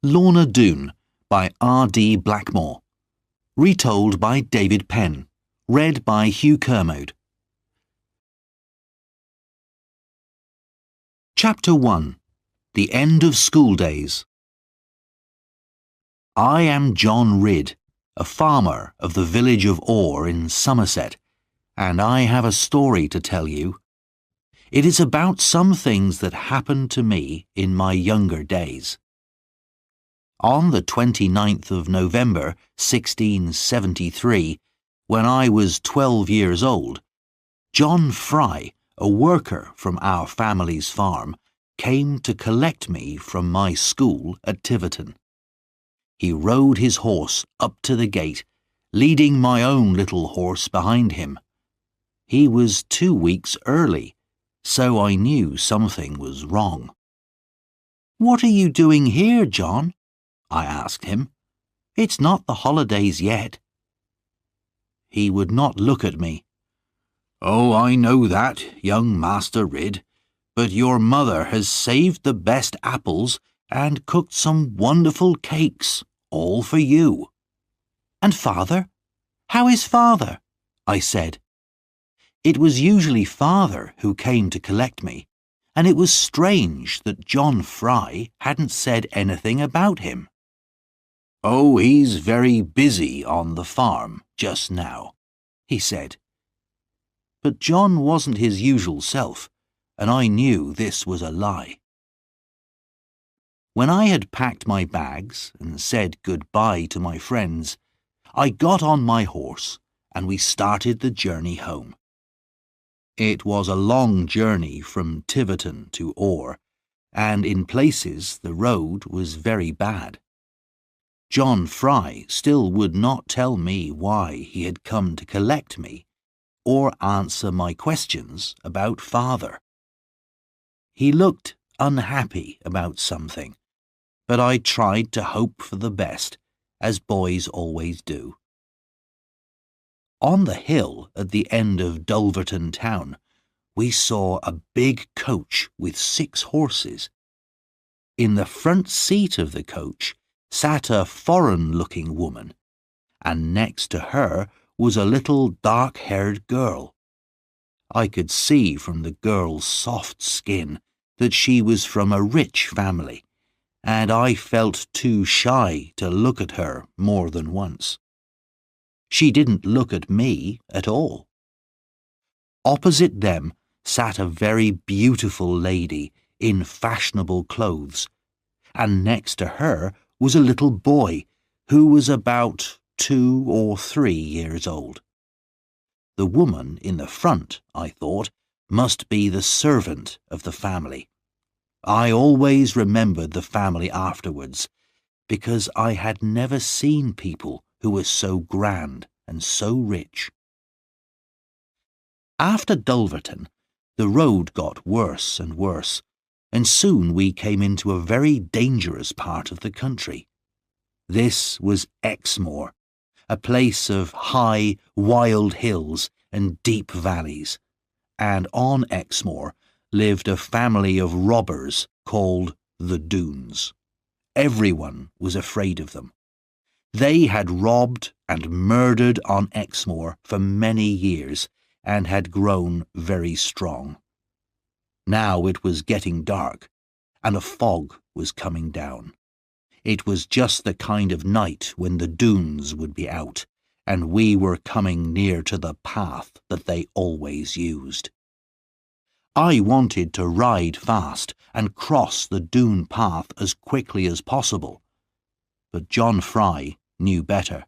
Lorna Doone by R.D. Blackmore. Retold by David Penn. Read by Hugh Kermode. Chapter 1. The End of School Days. I am John Ridd, a farmer of the village of Orr in Somerset, and I have a story to tell you. It is about some things that happened to me in my younger days. On the 29th of November, 1673, when I was 12 years old, John Fry, a worker from our family's farm, came to collect me from my school at Tiverton. He rode his horse up to the gate, leading my own little horse behind him. He was 2 weeks early, so I knew something was wrong. "What are you doing here, John?" I asked him. "It's not the holidays yet." He would not look at me. "Oh, I know that, young Master Ridd, but your mother has saved the best apples and cooked some wonderful cakes, all for you." "And father? How is father?" I said. It was usually father who came to collect me, and it was strange that John Fry hadn't said anything about him. "Oh, he's very busy on the farm just now," he said. But John wasn't his usual self, and I knew this was a lie. When I had packed my bags and said goodbye to my friends, I got on my horse and we started the journey home. It was a long journey from Tiverton to Orr, and in places the road was very bad. John Fry still would not tell me why he had come to collect me or answer my questions about father. He looked unhappy about something, but I tried to hope for the best, as boys always do. On the hill at the end of Dulverton town, we saw a big coach with 6 horses. In the front seat of the coach sat a foreign-looking woman, and next to her was a little dark-haired girl. I could see from the girl's soft skin that she was from a rich family, and I felt too shy to look at her more than once. She didn't look at me at all. Opposite them sat a very beautiful lady in fashionable clothes, and next to her was a little boy who was about 2 or 3 years old. The woman in the front, I thought, must be the servant of the family. I always remembered the family afterwards, because I had never seen people who were so grand and so rich. After Dulverton, the road got worse and worse, and soon we came into a very dangerous part of the country. This was Exmoor, a place of high, wild hills and deep valleys, and on Exmoor lived a family of robbers called the Doones. Everyone was afraid of them. They had robbed and murdered on Exmoor for many years and had grown very strong. Now it was getting dark, and a fog was coming down. It was just the kind of night when the Doones would be out, and we were coming near to the path that they always used. I wanted to ride fast and cross the Doone path as quickly as possible, but John Fry knew better.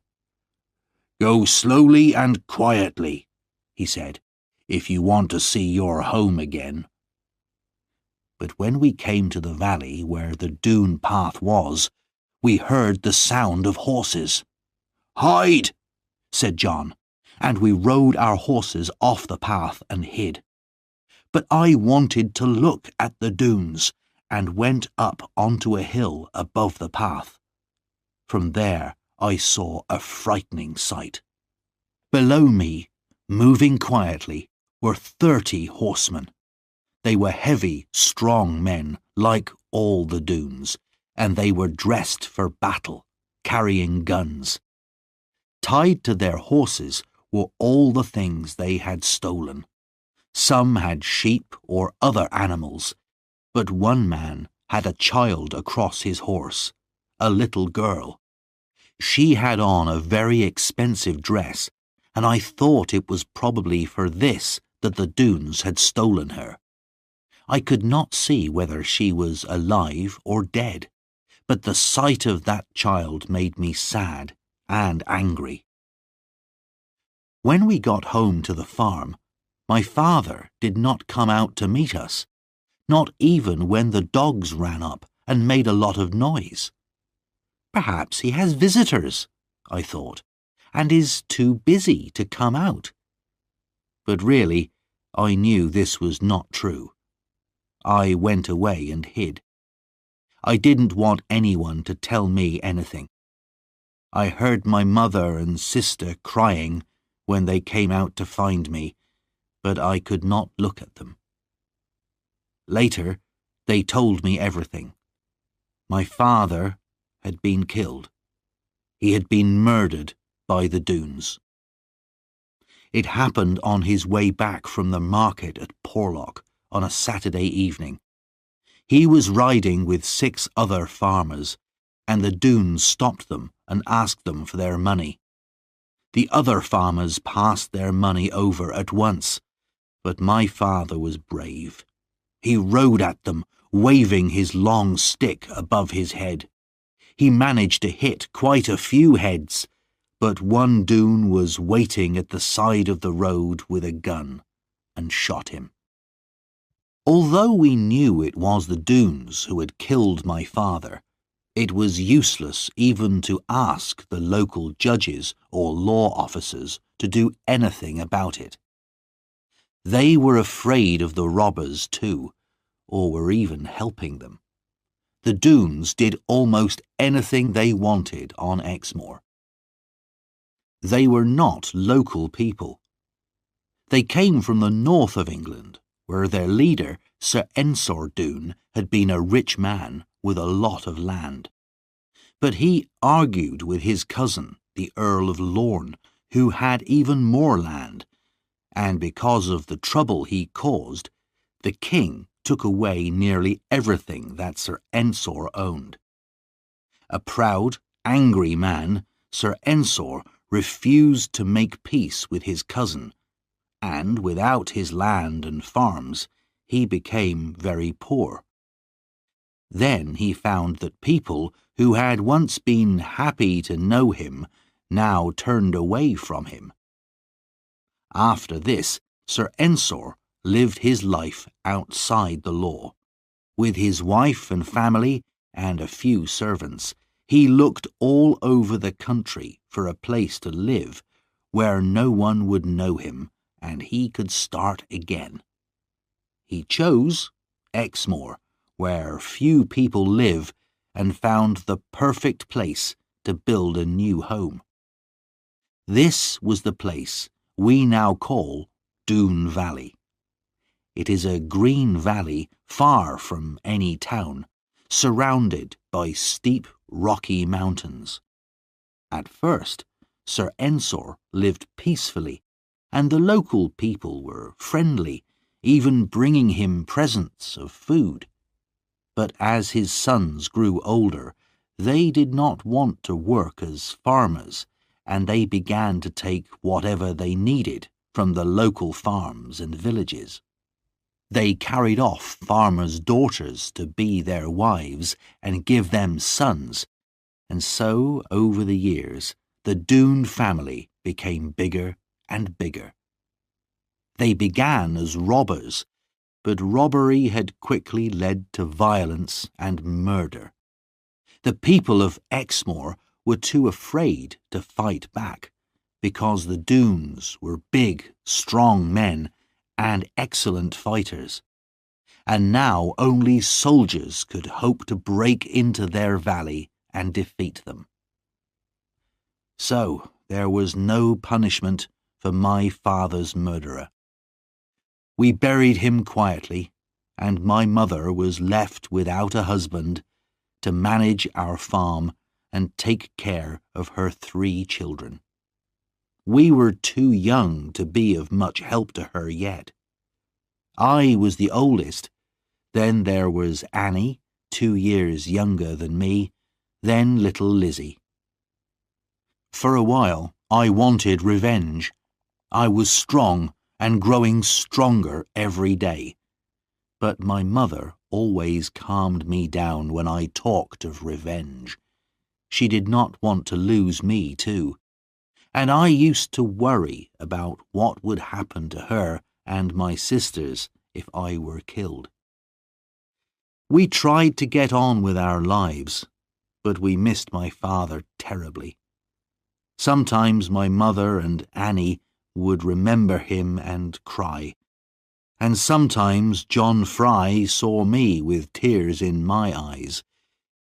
"Go slowly and quietly," he said, "if you want to see your home again." But when we came to the valley where the Doone path was, we heard the sound of horses. "Hide!" said John, and we rode our horses off the path and hid. But I wanted to look at the Doones, and went up onto a hill above the path. From there I saw a frightening sight. Below me, moving quietly, were 30 horsemen. They were heavy, strong men, like all the Doones, and they were dressed for battle, carrying guns. Tied to their horses were all the things they had stolen. Some had sheep or other animals, but one man had a child across his horse, a little girl. She had on a very expensive dress, and I thought it was probably for this that the Doones had stolen her. I could not see whether she was alive or dead, but the sight of that child made me sad and angry. When we got home to the farm, my father did not come out to meet us, not even when the dogs ran up and made a lot of noise. Perhaps he has visitors, I thought, and is too busy to come out. But really, I knew this was not true. I went away and hid. I didn't want anyone to tell me anything. I heard my mother and sister crying when they came out to find me, but I could not look at them. Later, they told me everything. My father had been killed. He had been murdered by the Doones. It happened on his way back from the market at Porlock on a Saturday evening. He was riding with 6 other farmers, and the Doones stopped them and asked them for their money. The other farmers passed their money over at once, but my father was brave. He rode at them, waving his long stick above his head. He managed to hit quite a few heads, but one Doone was waiting at the side of the road with a gun and shot him. Although we knew it was the Doones who had killed my father, it was useless even to ask the local judges or law officers to do anything about it. They were afraid of the robbers too, or were even helping them. The Doones did almost anything they wanted on Exmoor. They were not local people. They came from the north of England, where their leader, Sir Ensor Doone, had been a rich man with a lot of land. But he argued with his cousin, the Earl of Lorne, who had even more land, and because of the trouble he caused, the king took away nearly everything that Sir Ensor owned. A proud, angry man, Sir Ensor refused to make peace with his cousin, and without his land and farms, he became very poor. Then he found that people who had once been happy to know him now turned away from him. After this, Sir Ensor lived his life outside the law. With his wife and family and a few servants, he looked all over the country for a place to live where no one would know him and he could start again. He chose Exmoor, where few people live, and found the perfect place to build a new home. This was the place we now call Doone Valley. It is a green valley far from any town, surrounded by steep, rocky mountains. At first, Sir Ensor lived peacefully, and the local people were friendly, even bringing him presents of food. But as his sons grew older, they did not want to work as farmers, and they began to take whatever they needed from the local farms and villages. They carried off farmers' daughters to be their wives and give them sons, and so, over the years, the Doone family became bigger and bigger. They began as robbers, but robbery had quickly led to violence and murder. The people of Exmoor were too afraid to fight back, because the Doones were big, strong men and excellent fighters, and now only soldiers could hope to break into their valley and defeat them. So there was no punishment for my father's murderer. We buried him quietly, and my mother was left without a husband to manage our farm and take care of her 3 children. We were too young to be of much help to her yet. I was the oldest. Then there was Annie, 2 years younger than me, then little Lizzie. For a while, I wanted revenge. I was strong and growing stronger every day. But my mother always calmed me down when I talked of revenge. She did not want to lose me too, and I used to worry about what would happen to her and my sisters if I were killed. We tried to get on with our lives, but we missed my father terribly. Sometimes my mother and Annie would remember him and cry, and sometimes John Fry saw me with tears in my eyes,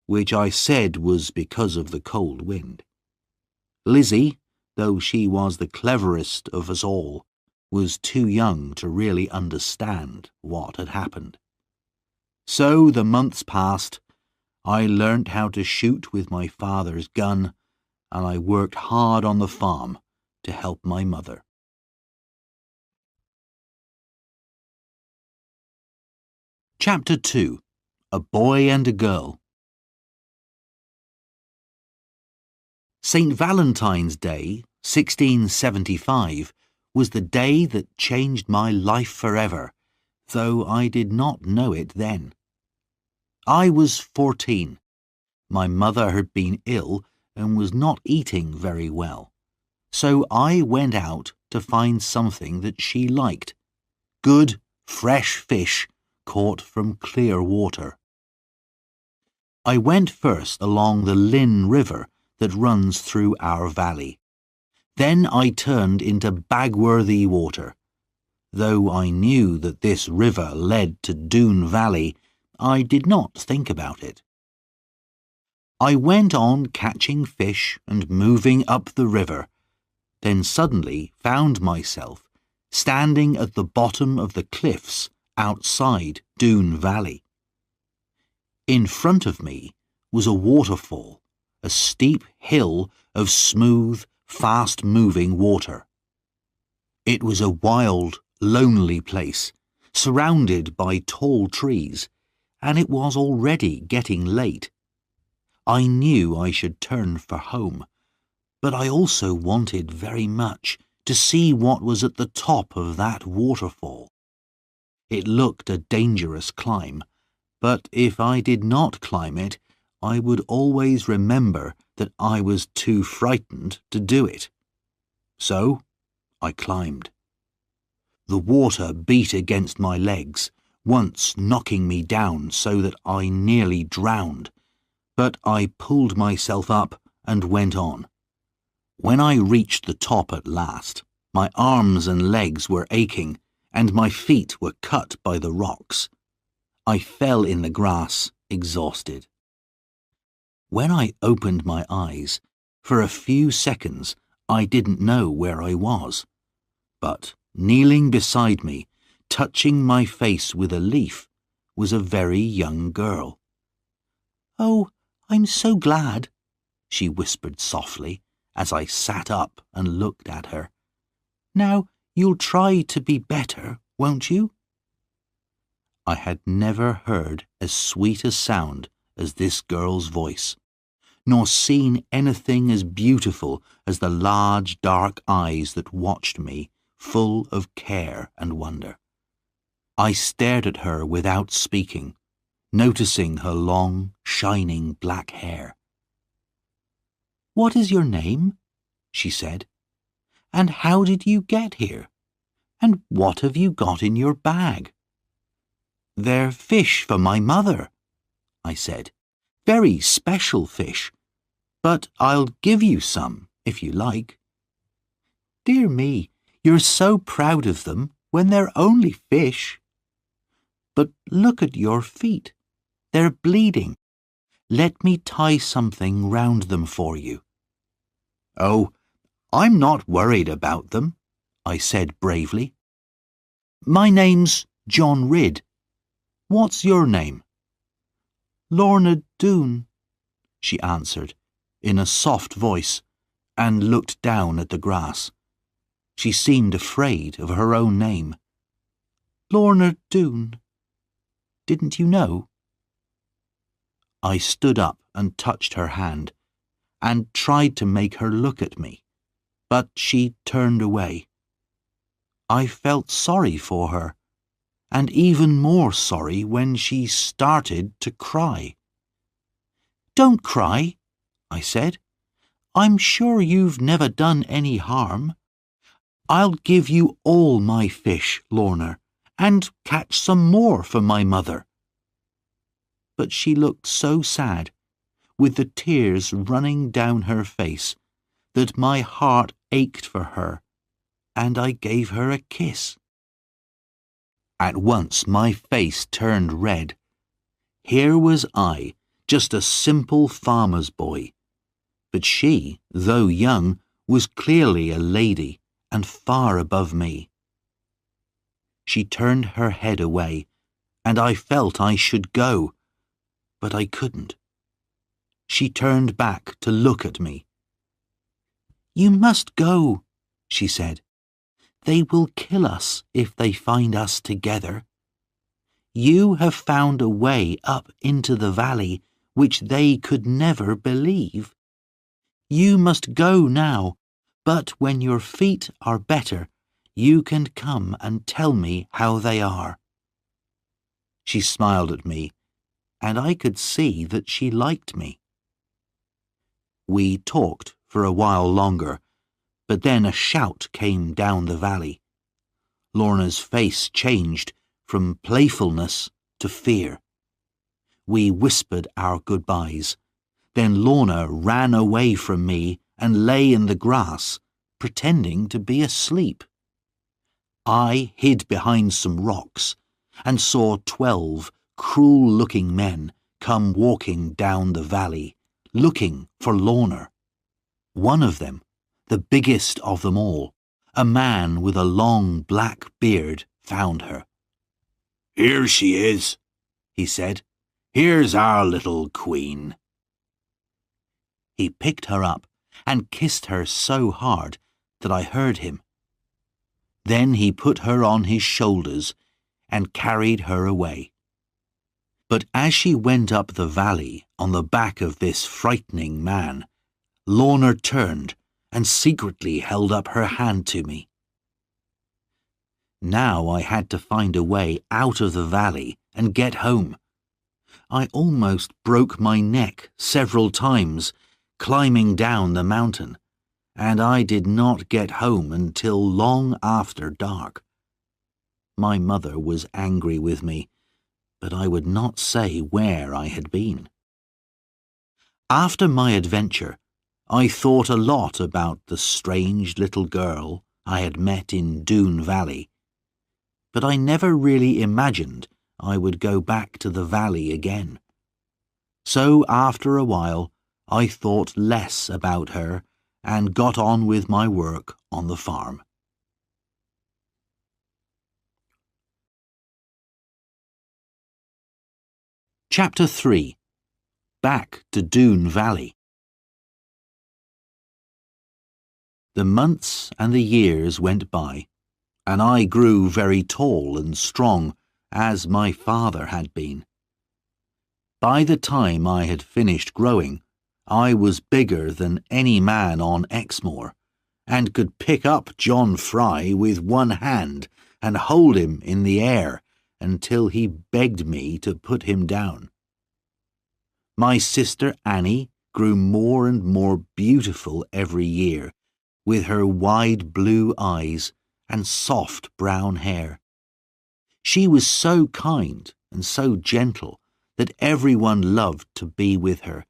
which I said was because of the cold wind. Lizzie, though she was the cleverest of us all, was too young to really understand what had happened. So the months passed. I learnt how to shoot with my father's gun, and I worked hard on the farm to help my mother. Chapter 2. A Boy and a Girl. St. Valentine's Day, 1675, was the day that changed my life forever, though I did not know it then. I was 14. My mother had been ill and was not eating very well, so I went out to find something that she liked: good, fresh fish caught from clear water. I went first along the Lynn River that runs through our valley. Then I turned into Bagworthy water. Though I knew that this river led to Doone Valley, I did not think about it. I went on catching fish and moving up the river, then suddenly found myself standing at the bottom of the cliffs outside Doone Valley. In front of me was a waterfall, a steep hill of smooth, fast-moving water. It was a wild, lonely place, surrounded by tall trees, and it was already getting late. I knew I should turn for home, but I also wanted very much to see what was at the top of that waterfall. It looked a dangerous climb, but if I did not climb it, I would always remember that I was too frightened to do it. So I climbed. The water beat against my legs, once knocking me down so that I nearly drowned, but I pulled myself up and went on. When I reached the top at last, my arms and legs were aching, and my feet were cut by the rocks. I fell in the grass, exhausted. When I opened my eyes, for a few seconds I didn't know where I was, but kneeling beside me, touching my face with a leaf, was a very young girl. "Oh, I'm so glad," she whispered softly as I sat up and looked at her. "Now you'll try to be better, won't you?" I had never heard as sweet a sound as this girl's voice, nor seen anything as beautiful as the large dark eyes that watched me, full of care and wonder. I stared at her without speaking, noticing her long, shining black hair. "What is your name?" she said. "And how did you get here? And what have you got in your bag?" "They're fish for my mother," I said. "Very special fish. But I'll give you some, if you like." "Dear me, you're so proud of them when they're only fish." "But look at your feet. They're bleeding. Let me tie something round them for you." "Oh, I'm not worried about them," I said bravely. "My name's John Ridd. What's your name?" "Lorna Doone," she answered, in a soft voice, and looked down at the grass. She seemed afraid of her own name. Lorna Doone. Didn't you know? I stood up and touched her hand, and tried to make her look at me, but she turned away. I felt sorry for her, and even more sorry when she started to cry. Don't cry, I said. I'm sure you've never done any harm. I'll give you all my fish, Lorna, and catch some more for my mother. But she looked so sad, with the tears running down her face, that my heart ached for her, and I gave her a kiss. At once my face turned red. Here was I, just a simple farmer's boy, but she, though young, was clearly a lady and far above me. She turned her head away, and I felt I should go, but I couldn't. She turned back to look at me. You must go, she said. They will kill us if they find us together. You have found a way up into the valley which they could never believe. You must go now, but when your feet are better, you can come and tell me how they are. She smiled at me, and I could see that she liked me. We talked for a while longer, but then a shout came down the valley. Lorna's face changed from playfulness to fear. We whispered our goodbyes. Then Lorna ran away from me and lay in the grass, pretending to be asleep. I hid behind some rocks and saw 12 cruel-looking men come walking down the valley, looking for Lorna. One of them, the biggest of them all, a man with a long black beard, found her. Here she is, he said. Here's our little queen. He picked her up and kissed her so hard that I heard him. Then he put her on his shoulders and carried her away. But as she went up the valley on the back of this frightening man, Lorna turned and secretly held up her hand to me. Now I had to find a way out of the valley and get home. I almost broke my neck several times climbing down the mountain, and I did not get home until long after dark. My mother was angry with me, but I would not say where I had been. After my adventure, I thought a lot about the strange little girl I had met in Doone Valley, but I never really imagined I would go back to the valley again. So after a while, I thought less about her and got on with my work on the farm. Chapter 3. Back to Doone Valley. The months and the years went by, and I grew very tall and strong, as my father had been. By the time I had finished growing, I was bigger than any man on Exmoor, and could pick up John Fry with one hand and hold him in the air until he begged me to put him down. My sister Annie grew more and more beautiful every year, with her wide blue eyes and soft brown hair. She was so kind and so gentle that everyone loved to be with her,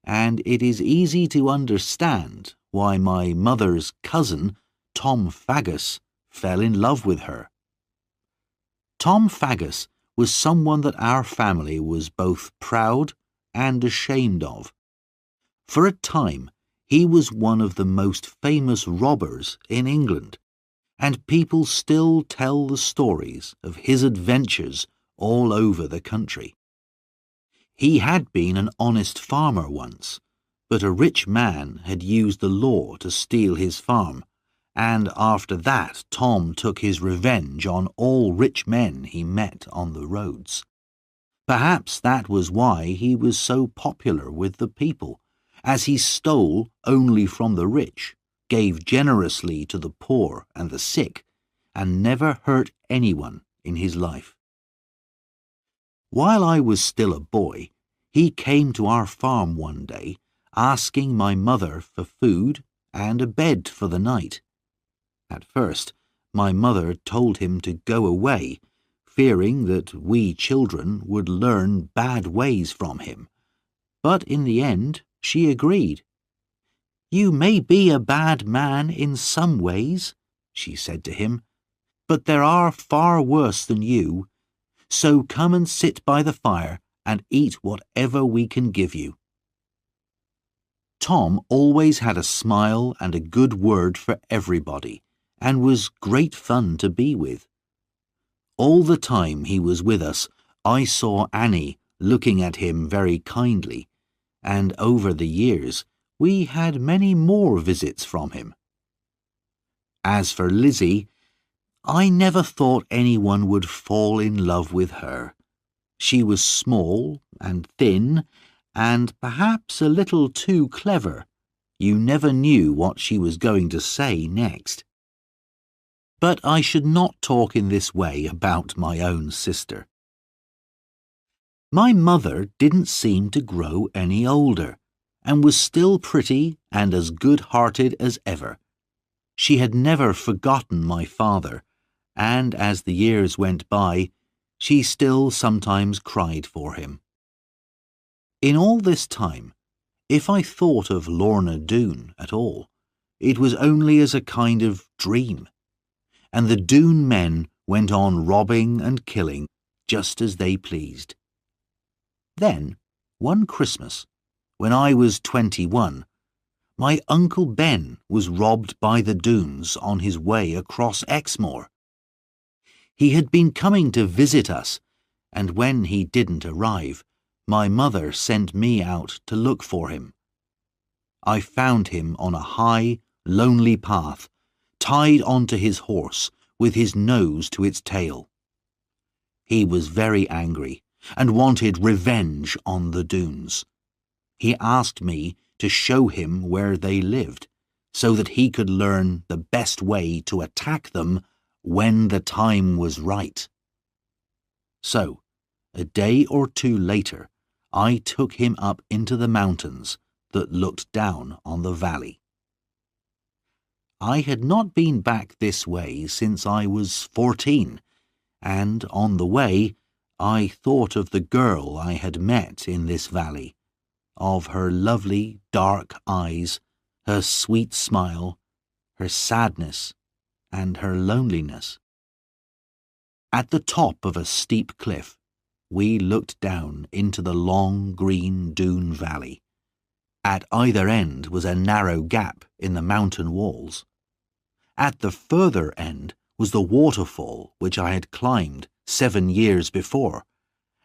and it is easy to understand why my mother's cousin, Tom Faggus, fell in love with her. Tom Faggus was someone that our family was both proud and ashamed of. For a time, he was one of the most famous robbers in England, and people still tell the stories of his adventures all over the country. He had been an honest farmer once, but a rich man had used the law to steal his farm, and after that Tom took his revenge on all rich men he met on the roads. Perhaps that was why he was so popular with the people, as he stole only from the rich, gave generously to the poor and the sick, and never hurt anyone in his life. While I was still a boy, he came to our farm one day, asking my mother for food and a bed for the night. At first, my mother told him to go away, fearing that we children would learn bad ways from him. But in the end, she agreed. "You may be a bad man in some ways," she said to him, "but there are far worse than you. So come and sit by the fire and eat whatever we can give you." Tom always had a smile and a good word for everybody, and was great fun to be with. All the time he was with us, I saw Annie looking at him very kindly, and over the years we had many more visits from him. As for Lizzie, I never thought anyone would fall in love with her. She was small and thin, and perhaps a little too clever. You never knew what she was going to say next. But I should not talk in this way about my own sister. My mother didn't seem to grow any older, and was still pretty and as good-hearted as ever. She had never forgotten my father, and as the years went by, she still sometimes cried for him. In all this time, if I thought of Lorna Doone at all, it was only as a kind of dream, and the Doone men went on robbing and killing just as they pleased. Then, one Christmas, when I was 21, my Uncle Ben was robbed by the Doones on his way across Exmoor. He had been coming to visit us, and when he didn't arrive, my mother sent me out to look for him. I found him on a high, lonely path, tied onto his horse, with his nose to its tail. He was very angry, and wanted revenge on the Doones. He asked me to show him where they lived, so that he could learn the best way to attack them when the time was right. So, a day or two later, I took him up into the mountains that looked down on the valley. I had not been back this way since I was 14, and on the way I thought of the girl I had met in this valley, of her lovely dark eyes, her sweet smile, her sadness, and her loneliness. At the top of a steep cliff, we looked down into the long green Doone valley. At either end was a narrow gap in the mountain walls. At the further end was the waterfall which I had climbed 7 years before,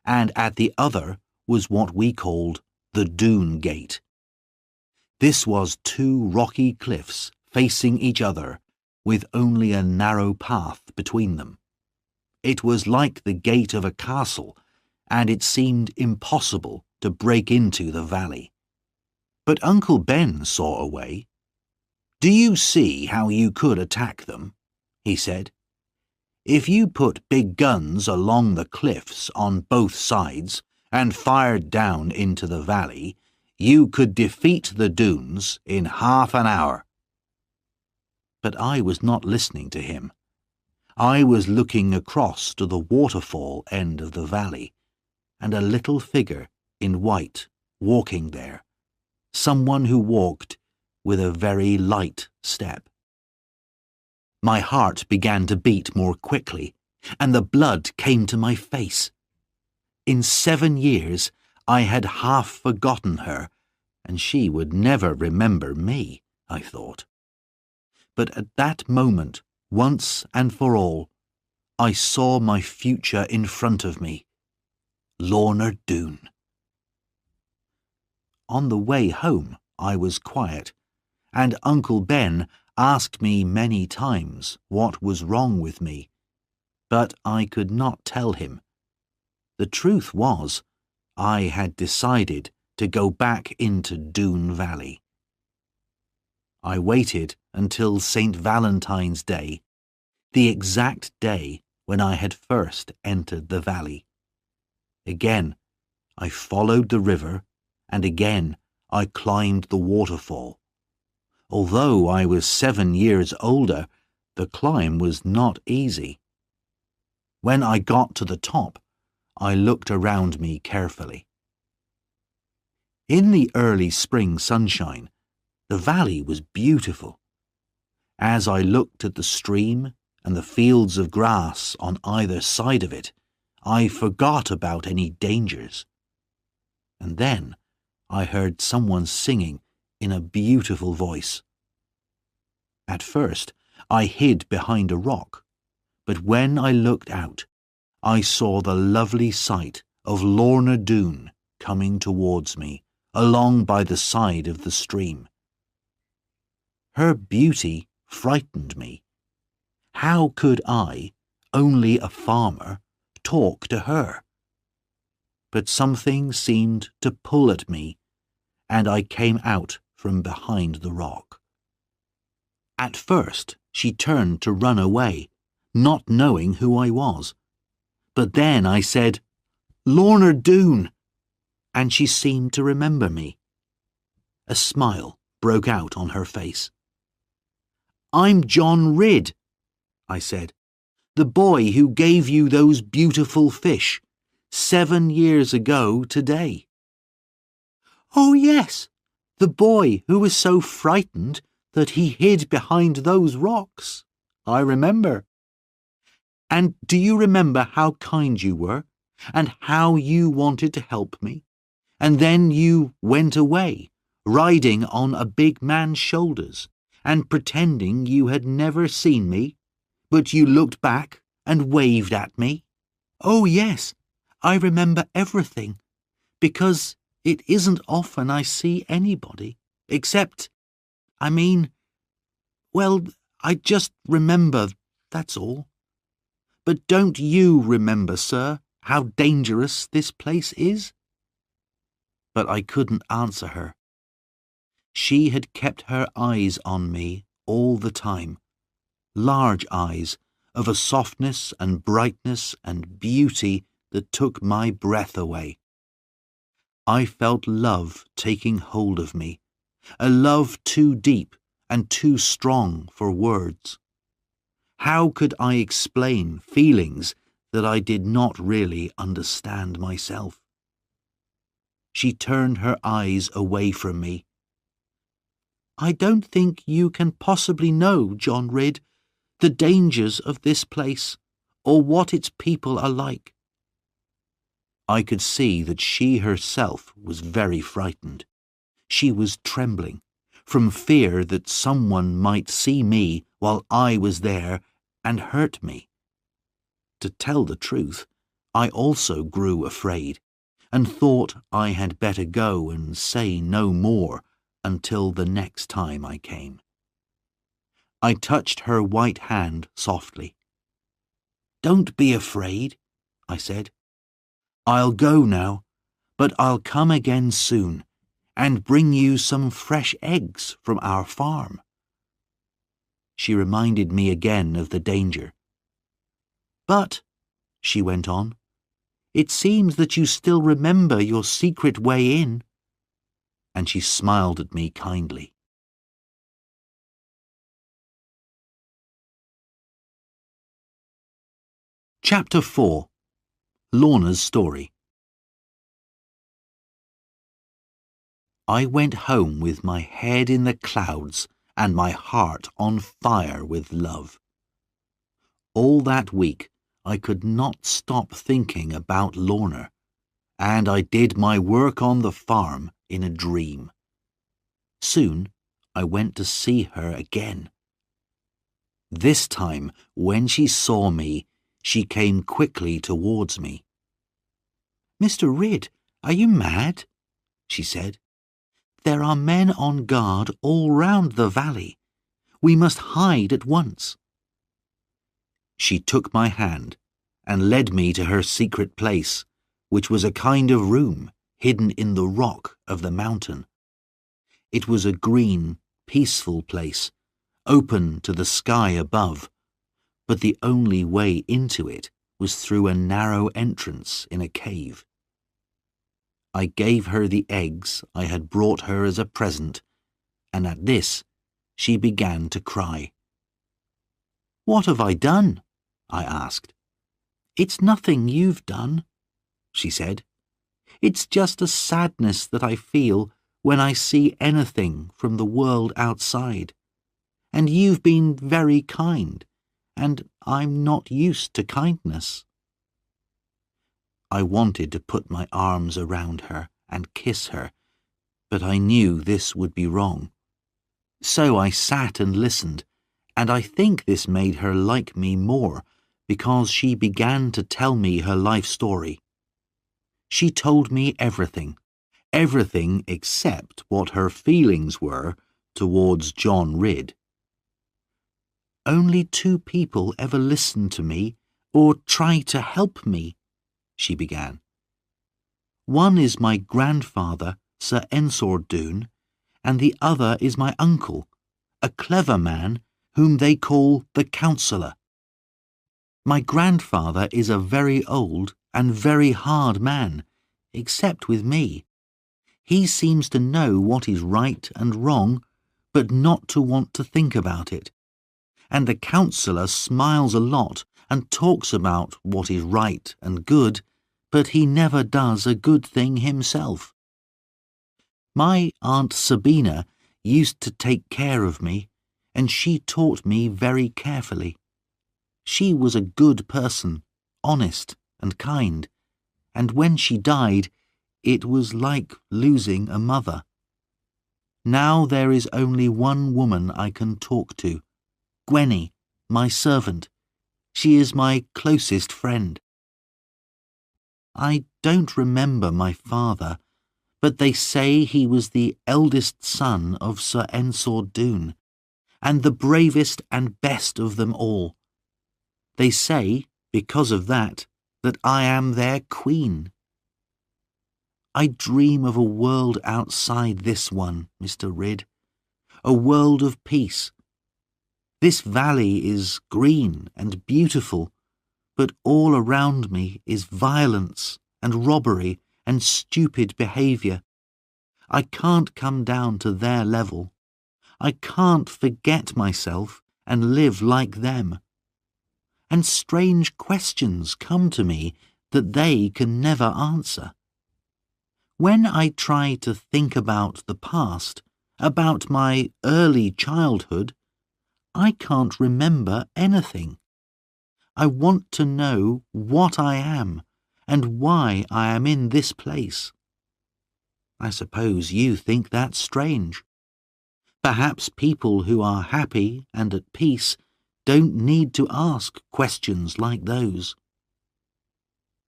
and at the other was what we called the Doone Gate. This was 2 rocky cliffs facing each other, with only a narrow path between them. It was like the gate of a castle, and it seemed impossible to break into the valley. But Uncle Ben saw a way. "Do you see how you could attack them?" he said. "If you put big guns along the cliffs on both sides and fired down into the valley, you could defeat the Doones in half an hour." But I was not listening to him. I was looking across to the waterfall end of the valley, and a little figure in white walking there, someone who walked with a very light step. My heart began to beat more quickly, and the blood came to my face. In 7 years I had half forgotten her, and she would never remember me, I thought. But at that moment, once and for all, I saw my future in front of me. Lorna Doone. On the way home, I was quiet, and Uncle Ben asked me many times what was wrong with me, but I could not tell him. The truth was, I had decided to go back into Doone Valley. I waited until St. Valentine's Day, the exact day when I had first entered the valley. Again, I followed the river, and again I climbed the waterfall. Although I was 7 years older, the climb was not easy. When I got to the top, I looked around me carefully. In the early spring sunshine, the valley was beautiful. As I looked at the stream and the fields of grass on either side of it, I forgot about any dangers. And then I heard someone singing in a beautiful voice. At first, I hid behind a rock, but when I looked out, I saw the lovely sight of Lorna Doone coming towards me along by the side of the stream. Her beauty frightened me. How could I, only a farmer, talk to her? But something seemed to pull at me, and I came out from behind the rock. At first, she turned to run away, not knowing who I was. But then I said, "Lorna Doone," and she seemed to remember me. A smile broke out on her face. "I'm John Ridd," I said, "the boy who gave you those beautiful fish 7 years ago today." "Oh, yes, the boy who was so frightened that he hid behind those rocks. I remember. And do you remember how kind you were, and how you wanted to help me? And then you went away, riding on a big man's shoulders, and pretending you had never seen me, but you looked back and waved at me? Oh, yes, I remember everything, because it isn't often I see anybody, except, well, I just remember, that's all. But don't you remember, sir, how dangerous this place is?" But I couldn't answer her. She had kept her eyes on me all the time, large eyes of a softness and brightness and beauty that took my breath away. I felt love taking hold of me, a love too deep and too strong for words. How could I explain feelings that I did not really understand myself? She turned her eyes away from me. "I don't think you can possibly know, John Ridd, the dangers of this place, or what its people are like." I could see that she herself was very frightened. She was trembling, from fear that someone might see me while I was there and hurt me. To tell the truth, I also grew afraid, and thought I had better go and say no more until the next time I came. I touched her white hand softly. "Don't be afraid," I said. "I'll go now, but I'll come again soon and bring you some fresh eggs from our farm." She reminded me again of the danger. "But," she went on, "it seems that you still remember your secret way in." And she smiled at me kindly. Chapter 4. Lorna's Story. I went home with my head in the clouds and my heart on fire with love. All that week I could not stop thinking about Lorna, and I did my work on the farm in a dream. Soon I went to see her again. This time, when she saw me, she came quickly towards me. "Mr. Ridd, are you mad?" she said. There are men on guard all round the valley. We must hide at once." She took my hand and led me to her secret place, which was a kind of room hidden in the rock of the mountain. It was a green, peaceful place, open to the sky above, but the only way into it was through a narrow entrance in a cave. I gave her the eggs I had brought her as a present, and at this she began to cry. "What have I done?" I asked. "It's nothing you've done," she said. "It's just a sadness that I feel when I see anything from the world outside. And you've been very kind, and I'm not used to kindness." I wanted to put my arms around her and kiss her, but I knew this would be wrong. So I sat and listened, and I think this made her like me more, because she began to tell me her life story. She told me everything except what her feelings were towards John Ridd. "Only 2 people ever listened to me or try to help me," she began. "One is my grandfather, Sir Ensor Doone, and the other is my uncle, a clever man whom they call the Counsellor. My grandfather is a very old and very hard man, except with me. He seems to know what is right and wrong, but not to want to think about it. And the Counsellor smiles a lot and talks about what is right and good, but he never does a good thing himself. My Aunt Sabina used to take care of me, and she taught me very carefully. She was a good person, honest and kind, and when she died, it was like losing a mother. Now there is only one woman I can talk to, Gwenny, my servant. She is my closest friend. I don't remember my father, but they say he was the eldest son of Sir Ensor Doone, and the bravest and best of them all. They say, because of that I am their queen. I dream of a world outside this one, Mr. Ridd, a world of peace. This valley is green and beautiful, but all around me is violence and robbery and stupid behaviour. I can't come down to their level. I can't forget myself and live like them. And strange questions come to me that they can never answer. When I try to think about the past, about my early childhood, I can't remember anything. I want to know what I am and why I am in this place. I suppose you think that's strange. Perhaps people who are happy and at peace don't need to ask questions like those.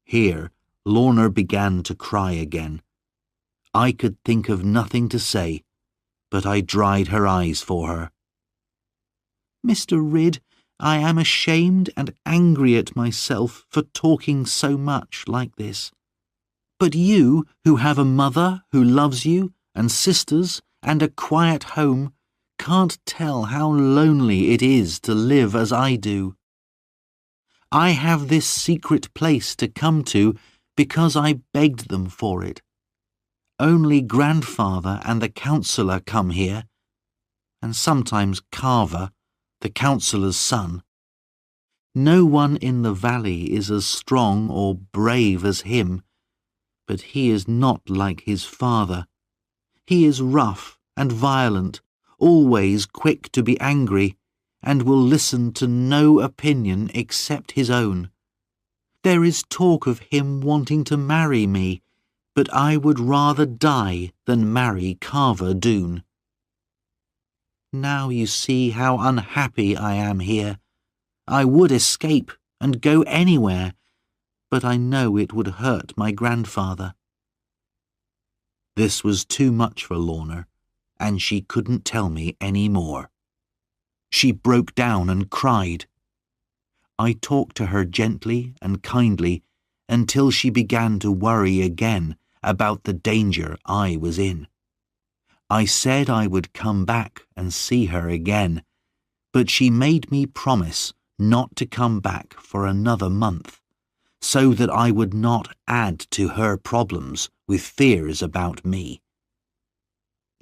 Here, Lorna began to cry again. I could think of nothing to say, but I dried her eyes for her. "Mr. Ridd, I am ashamed and angry at myself for talking so much like this. But you, who have a mother who loves you, and sisters, and a quiet home, can't tell how lonely it is to live as I do. I have this secret place to come to because I begged them for it. Only grandfather and the Counsellor come here, and sometimes Carver, the Counsellor's son. No one in the valley is as strong or brave as him, but he is not like his father. He is rough and violent, always quick to be angry, and will listen to no opinion except his own. There is talk of him wanting to marry me, but I would rather die than marry Carver Doone. Now you see how unhappy I am here. I would escape and go anywhere, but I know it would hurt my grandfather." This was too much for Lorna, and she couldn't tell me any more. She broke down and cried. I talked to her gently and kindly until she began to worry again about the danger I was in. I said I would come back and see her again, but she made me promise not to come back for another month, so that I would not add to her problems with fears about me.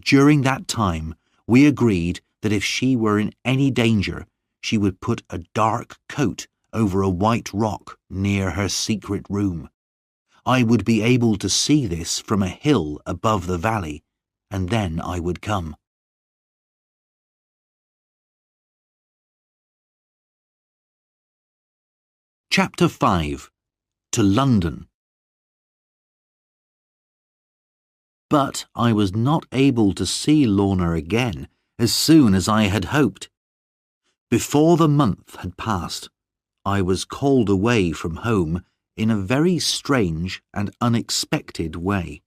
During that time, we agreed that if she were in any danger, she would put a dark coat over a white rock near her secret room. I would be able to see this from a hill above the valley, and then I would come. Chapter 5. To London. But I was not able to see Lorna again as soon as I had hoped. Before the month had passed, I was called away from home in a very strange and unexpected way.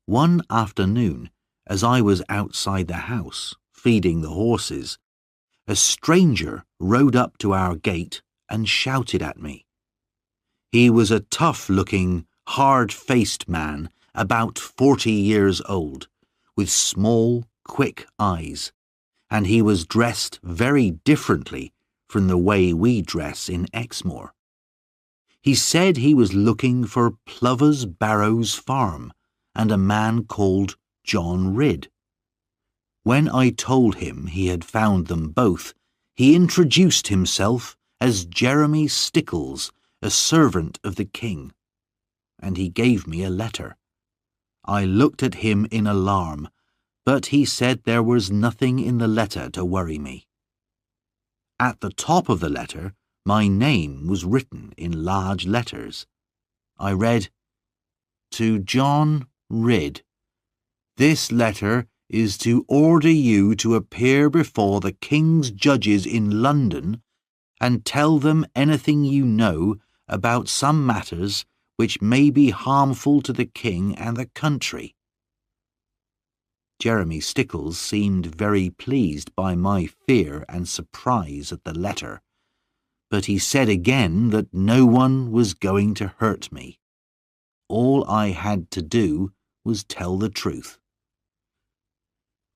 One afternoon, as I was outside the house, feeding the horses, a stranger rode up to our gate and shouted at me. He was a tough-looking, hard-faced man, about 40 years old, with small, quick eyes, and he was dressed very differently from the way we dress in Exmoor. He said he was looking for Plover's Barrows Farm and a man called John Ridd. When I told him he had found them both, he introduced himself as Jeremy Stickles, a servant of the king, and he gave me a letter. I looked at him in alarm, but he said there was nothing in the letter to worry me. At the top of the letter, my name was written in large letters. I read, "To John Ridd. This letter is to order you to appear before the King's judges in London and tell them anything you know about some matters which may be harmful to the King and the country." Jeremy Stickles seemed very pleased by my fear and surprise at the letter, but he said again that no one was going to hurt me. All I had to do was tell the truth.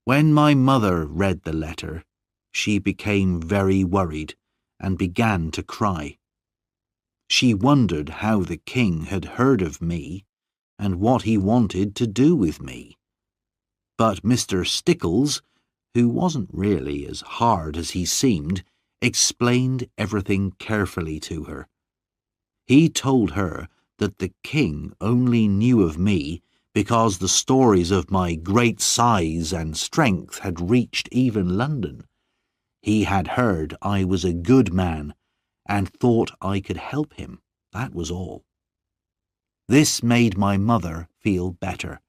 When my mother read the letter, she became very worried and began to cry. She wondered how the king had heard of me and what he wanted to do with me. But Mr. Stickles, who wasn't really as hard as he seemed, explained everything carefully to her. He told her that the king only knew of me because the stories of my great size and strength had reached even London. He had heard I was a good man and thought I could help him, that was all. This made my mother feel better,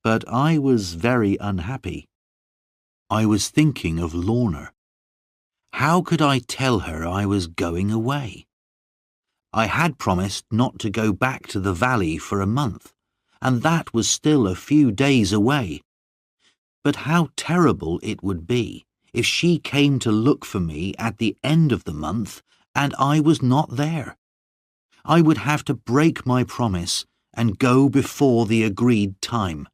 but I was very unhappy. I was thinking of Lorna. How could I tell her I was going away? I had promised not to go back to the valley for a month, and that was still a few days away. But how terrible it would be if she came to look for me at the end of the month and I was not there. I would have to break my promise and go before the agreed time.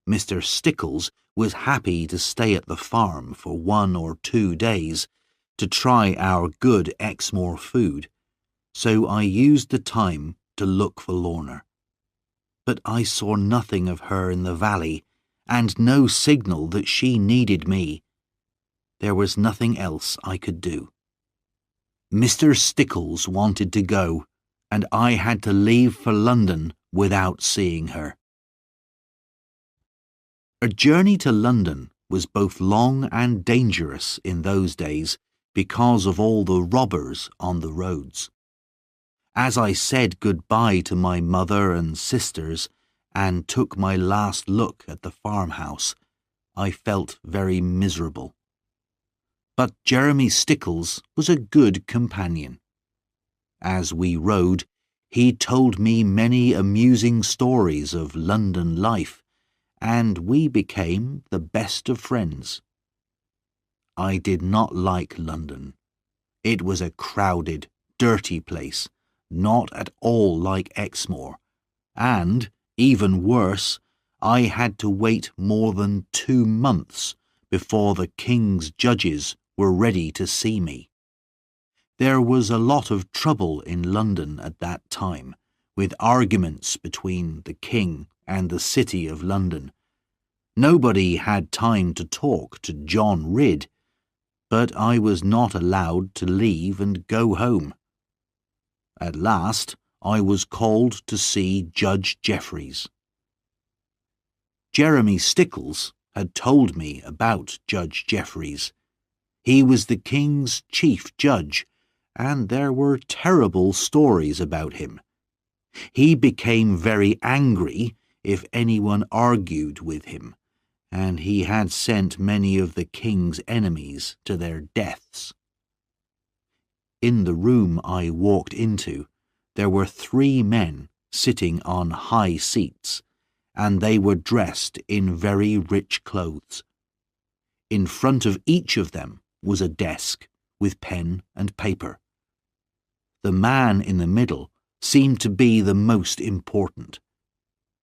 Mr. Stickles was happy to stay at the farm for 1 or 2 days to try our good Exmoor food, so I used the time to look for Lorna. But I saw nothing of her in the valley, and no signal that she needed me. There was nothing else I could do. Mr. Stickles wanted to go, and I had to leave for London without seeing her. A journey to London was both long and dangerous in those days because of all the robbers on the roads. As I said goodbye to my mother and sisters and took my last look at the farmhouse, I felt very miserable. But Jeremy Stickles was a good companion. As we rode, he told me many amusing stories of London life, and we became the best of friends. I did not like London. It was a crowded, dirty place, not at all like Exmoor, and, even worse, I had to wait more than 2 months before the king's judges were ready to see me. There was a lot of trouble in London at that time, with arguments between the king and the City of London. Nobody had time to talk to John Ridd, but I was not allowed to leave and go home. At last, I was called to see Judge Jeffreys. Jeremy Stickles had told me about Judge Jeffreys. He was the king's chief judge, and there were terrible stories about him. He became very angry if anyone argued with him, and he had sent many of the king's enemies to their deaths. In the room I walked into, there were 3 men sitting on high seats, and they were dressed in very rich clothes. In front of each of them was a desk with pen and paper. The man in the middle seemed to be the most important.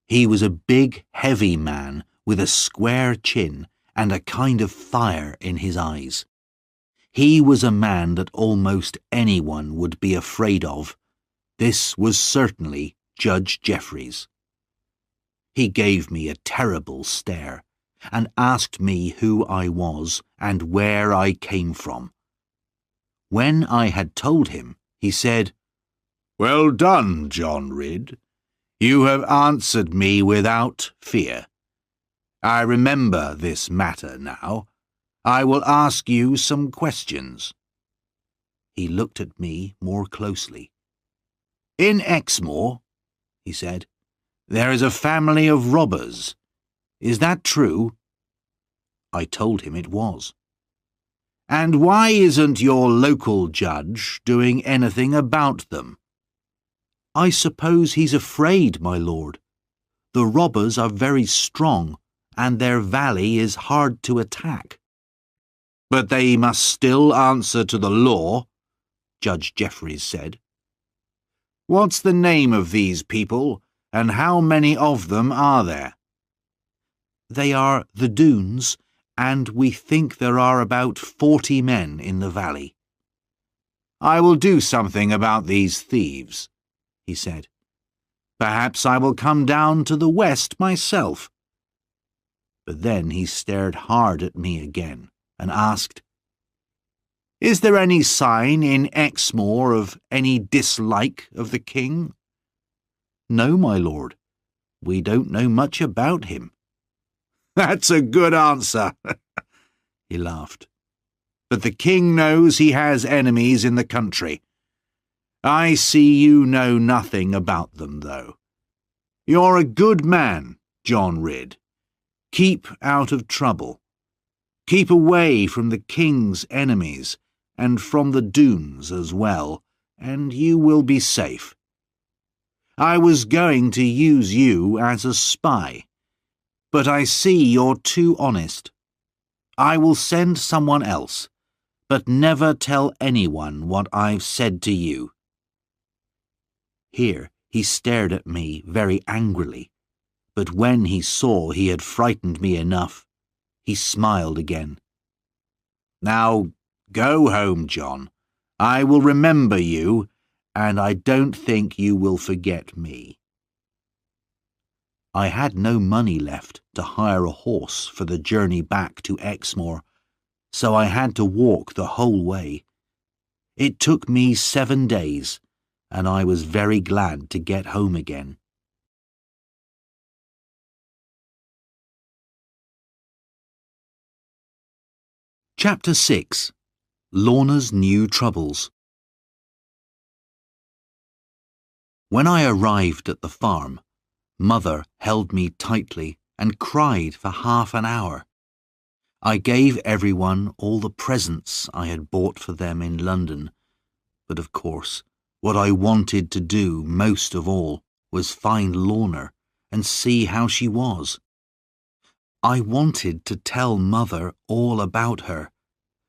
He was a big, heavy man with a square chin and a kind of fire in his eyes. He was a man that almost anyone would be afraid of. This was certainly Judge Jeffreys. He gave me a terrible stare and asked me who I was and where I came from. When I had told him, he said, "Well done, John Ridd. You have answered me without fear. I remember this matter now. I will ask you some questions." He looked at me more closely. "In Exmoor," he said, "there is a family of robbers. Is that true?" I told him it was. "And why isn't your local judge doing anything about them?" "I suppose he's afraid, my lord. The robbers are very strong, and their valley is hard to attack." "But they must still answer to the law," Judge Jeffreys said. "What's the name of these people, and how many of them are there?" "They are the Doones, and we think there are about 40 men in the valley." "I will do something about these thieves," he said. "Perhaps I will come down to the west myself." But then he stared hard at me again and asked, "Is there any sign in Exmoor of any dislike of the king?" "No, my lord. We don't know much about him." "That's a good answer," he laughed. "But the king knows he has enemies in the country. I see you know nothing about them, though. You're a good man, John Ridd. Keep out of trouble. Keep away from the king's enemies, and from the Doones as well, and you will be safe. I was going to use you as a spy, but I see you're too honest. I will send someone else, but never tell anyone what I've said to you." Here he stared at me very angrily, but when he saw he had frightened me enough, he smiled again. "Now go home, John. I will remember you, and I don't think you will forget me." I had no money left to hire a horse for the journey back to Exmoor, so I had to walk the whole way. It took me 7 days, and I was very glad to get home again. Chapter 6. Lorna's New Troubles. When I arrived at the farm, Mother held me tightly and cried for half an hour. I gave everyone all the presents I had bought for them in London, but of course, what I wanted to do most of all was find Lorna and see how she was. I wanted to tell Mother all about her,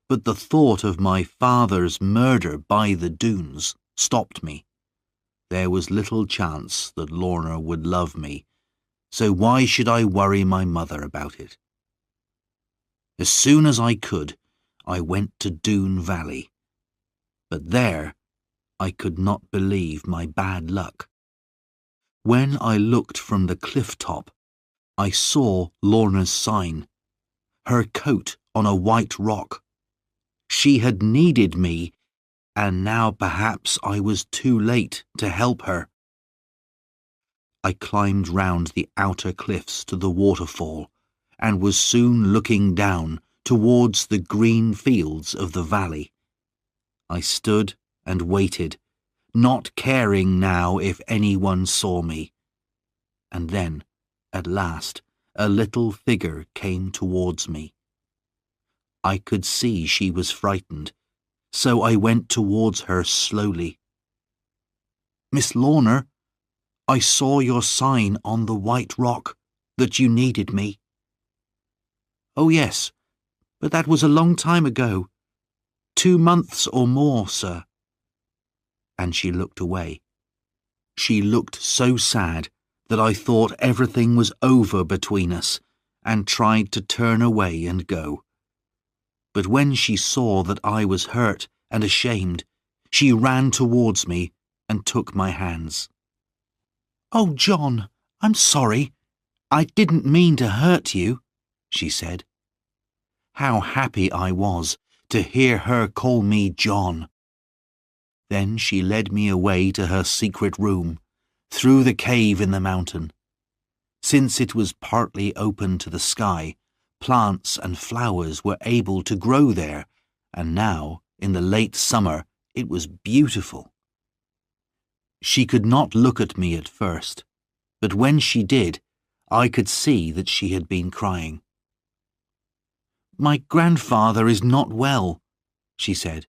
but the thought of my father's murder by the Doones stopped me. There was little chance that Lorna would love me, so why should I worry my mother about it? As soon as I could, I went to Doone Valley. But there, I could not believe my bad luck. When I looked from the cliff top, I saw Lorna's sign, her coat on a white rock. She had needed me, and now perhaps I was too late to help her. I climbed round the outer cliffs to the waterfall, and was soon looking down towards the green fields of the valley. I stood and waited, not caring now if anyone saw me. And then, at last, a little figure came towards me. I could see she was frightened, so I went towards her slowly. "Miss Lorna, I saw your sign on the white rock, that you needed me." "Oh yes, but that was a long time ago. 2 months or more, sir." And she looked away. She looked so sad that I thought everything was over between us, and tried to turn away and go. But when she saw that I was hurt and ashamed, she ran towards me and took my hands. "Oh, John, I'm sorry. I didn't mean to hurt you," she said. How happy I was to hear her call me John. Then she led me away to her secret room, through the cave in the mountain. Since it was partly open to the sky, plants and flowers were able to grow there, and now, in the late summer, it was beautiful. She could not look at me at first, but when she did, I could see that she had been crying. "My grandfather is not well," she said,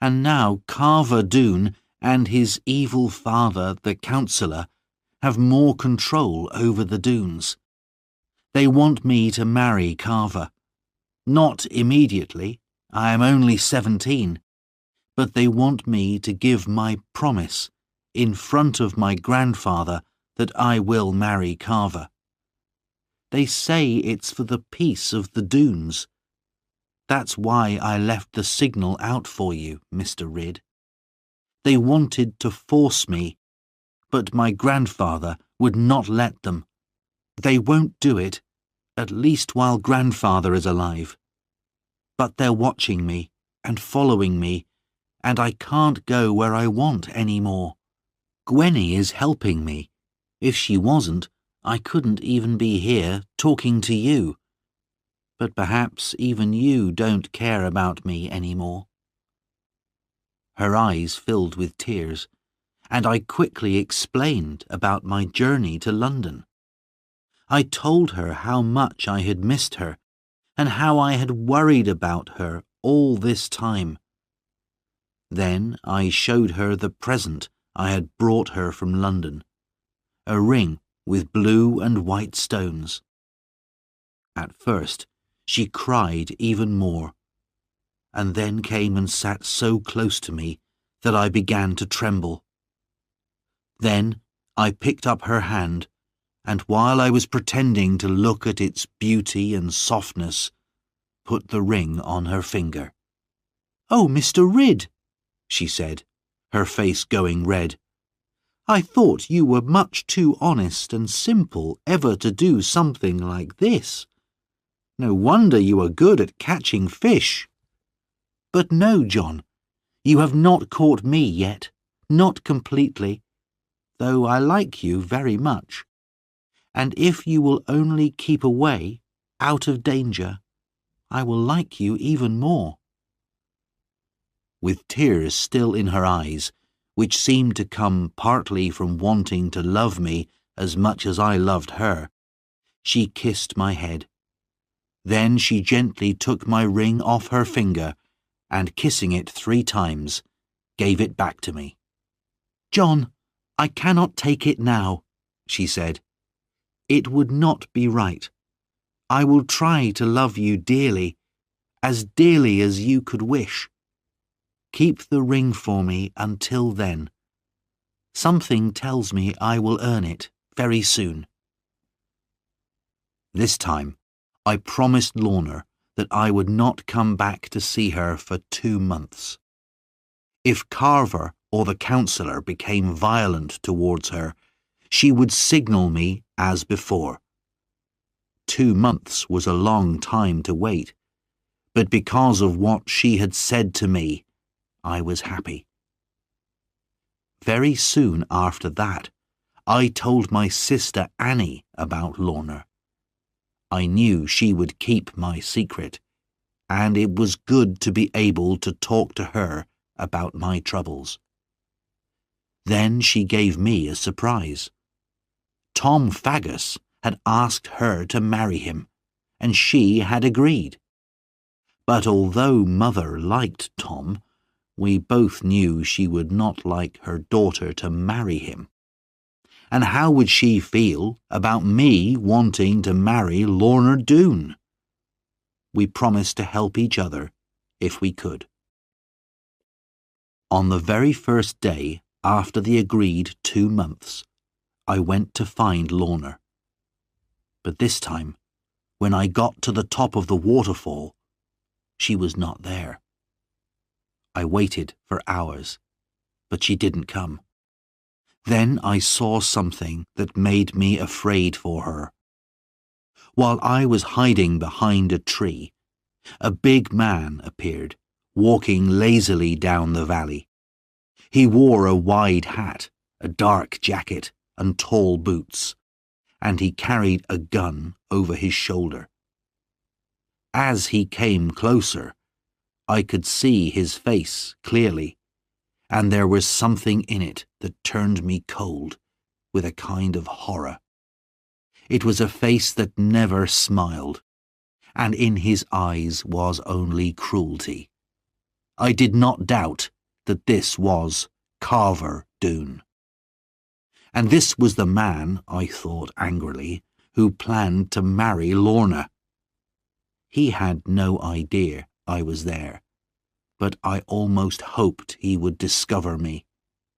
"and now Carver Doone and his evil father, the counsellor, have more control over the Doones. They want me to marry Carver. Not immediately, I am only 17, but they want me to give my promise in front of my grandfather that I will marry Carver. They say it's for the peace of the Doones. That's why I left the signal out for you, Mr. Ridd. They wanted to force me, but my grandfather would not let them. They won't do it, at least while grandfather is alive. But they're watching me and following me, and I can't go where I want any more. Gwenny is helping me. If she wasn't, I couldn't even be here talking to you. But perhaps even you don't care about me any more." Her eyes filled with tears, and I quickly explained about my journey to London. I told her how much I had missed her, and how I had worried about her all this time. Then I showed her the present I had brought her from London, a ring with blue and white stones. At first, she cried even more, and then came and sat so close to me that I began to tremble. Then I picked up her hand, and while I was pretending to look at its beauty and softness, put the ring on her finger. "Oh, Mr. Ridd," she said, her face going red. "I thought you were much too honest and simple ever to do something like this. No wonder you are good at catching fish. But no, John, you have not caught me yet, not completely, though I like you very much. And if you will only keep away, out of danger, I will like you even more." With tears still in her eyes, which seemed to come partly from wanting to love me as much as I loved her, she kissed my head. Then she gently took my ring off her finger, and kissing it 3 times, gave it back to me. "John, I cannot take it now," she said. "It would not be right. I will try to love you dearly as you could wish. Keep the ring for me until then. Something tells me I will earn it very soon." This time, I promised Lorna that I would not come back to see her for 2 months. If Carver or the counsellor became violent towards her, she would signal me as before. 2 months was a long time to wait, but because of what she had said to me, I was happy. Very soon after that, I told my sister Annie about Lorna. I knew she would keep my secret, and it was good to be able to talk to her about my troubles. Then she gave me a surprise. Tom Faggus had asked her to marry him, and she had agreed. But although Mother liked Tom, we both knew she would not like her daughter to marry him. And how would she feel about me wanting to marry Lorna Doone? We promised to help each other if we could. On the very first day after the agreed 2 months, I went to find Lorna. But this time, when I got to the top of the waterfall, she was not there. I waited for hours, but she didn't come. Then I saw something that made me afraid for her. While I was hiding behind a tree, a big man appeared, walking lazily down the valley. He wore a wide hat, a dark jacket, and tall boots, and he carried a gun over his shoulder. As he came closer, I could see his face clearly, and there was something in it that turned me cold with a kind of horror. It was a face that never smiled, and in his eyes was only cruelty. I did not doubt that this was Carver Doone. And this was the man, I thought angrily, who planned to marry Lorna. He had no idea I was there, but I almost hoped he would discover me.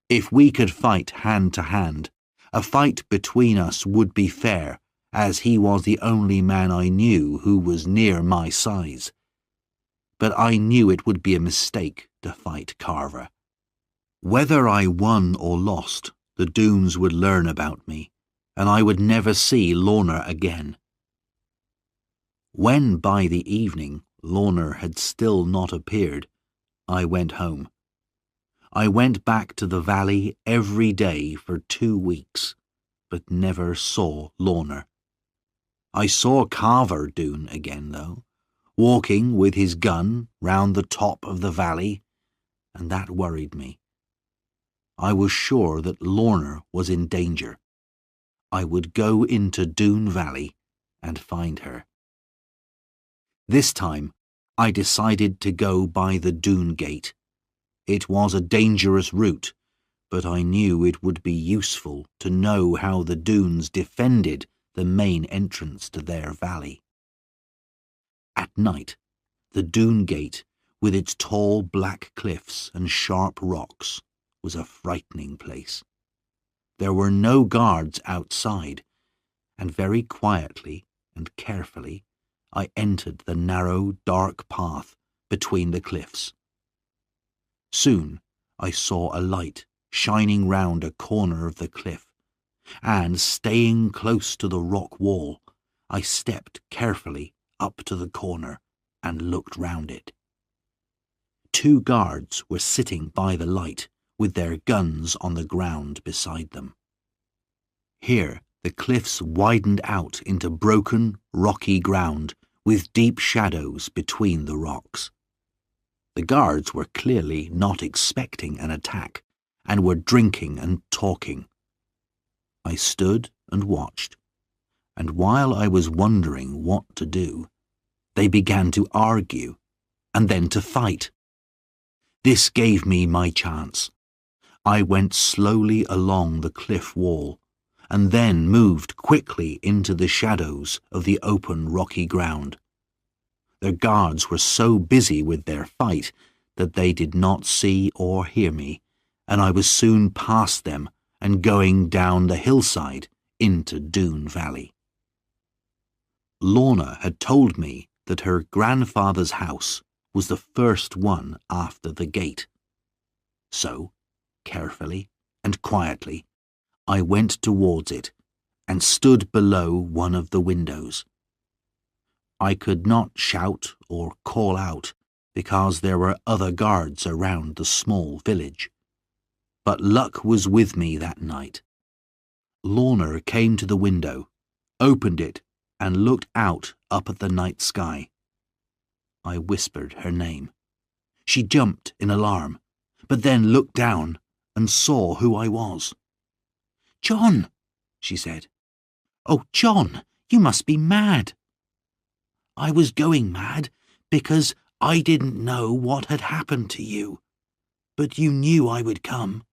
If we could fight hand to hand, a fight between us would be fair, as he was the only man I knew who was near my size. But I knew it would be a mistake to fight Carver. Whether I won or lost, the Doones would learn about me, and I would never see Lorna again. When by the evening Lorna had still not appeared, I went home. I went back to the valley every day for 2 weeks, but never saw Lorna. I saw Carver Doone again, though, walking with his gun round the top of the valley, and that worried me. I was sure that Lorna was in danger. I would go into Doone Valley and find her. This time, I decided to go by the Doone Gate. It was a dangerous route, but I knew it would be useful to know how the Doones defended the main entrance to their valley. At night, the Doone Gate, with its tall black cliffs and sharp rocks, was a frightening place. There were no guards outside, and very quietly and carefully I entered the narrow, dark path between the cliffs. Soon I saw a light shining round a corner of the cliff, and staying close to the rock wall, I stepped carefully up to the corner and looked round it. 2 guards were sitting by the light, with their guns on the ground beside them. Here the cliffs widened out into broken, rocky ground with deep shadows between the rocks. The guards were clearly not expecting an attack, and were drinking and talking. I stood and watched, and while I was wondering what to do, they began to argue, and then to fight. This gave me my chance. I went slowly along the cliff wall, and then moved quickly into the shadows of the open rocky ground. Their guards were so busy with their fight that they did not see or hear me, and I was soon past them and going down the hillside into Doone Valley. Lorna had told me that her grandfather's house was the first one after the gate. So, carefully and quietly, I went towards it and stood below one of the windows. I could not shout or call out because there were other guards around the small village. But luck was with me that night. Lorna came to the window, opened it, and looked out up at the night sky. I whispered her name. She jumped in alarm, but then looked down and saw who I was. "John," she said. "Oh, John, you must be mad." "I was going mad because I didn't know what had happened to you, but you knew I would come."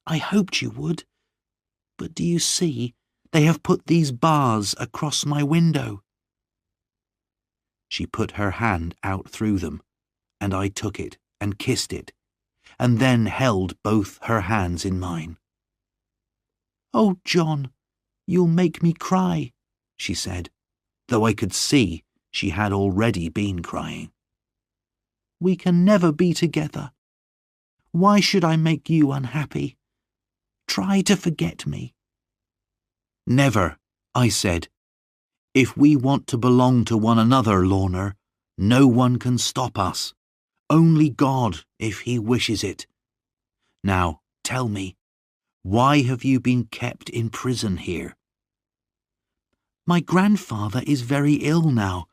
"I hoped you would, but do you see, they have put these bars across my window." She put her hand out through them, and I took it and kissed it, and then held both her hands in mine. "Oh, John, you'll make me cry," she said, though I could see she had already been crying. "We can never be together. Why should I make you unhappy? Try to forget me." "Never," I said. "If we want to belong to one another, Lorna, no one can stop us. Only God, if he wishes it. Now, tell me, why have you been kept in prison here?" "My grandfather is very ill now.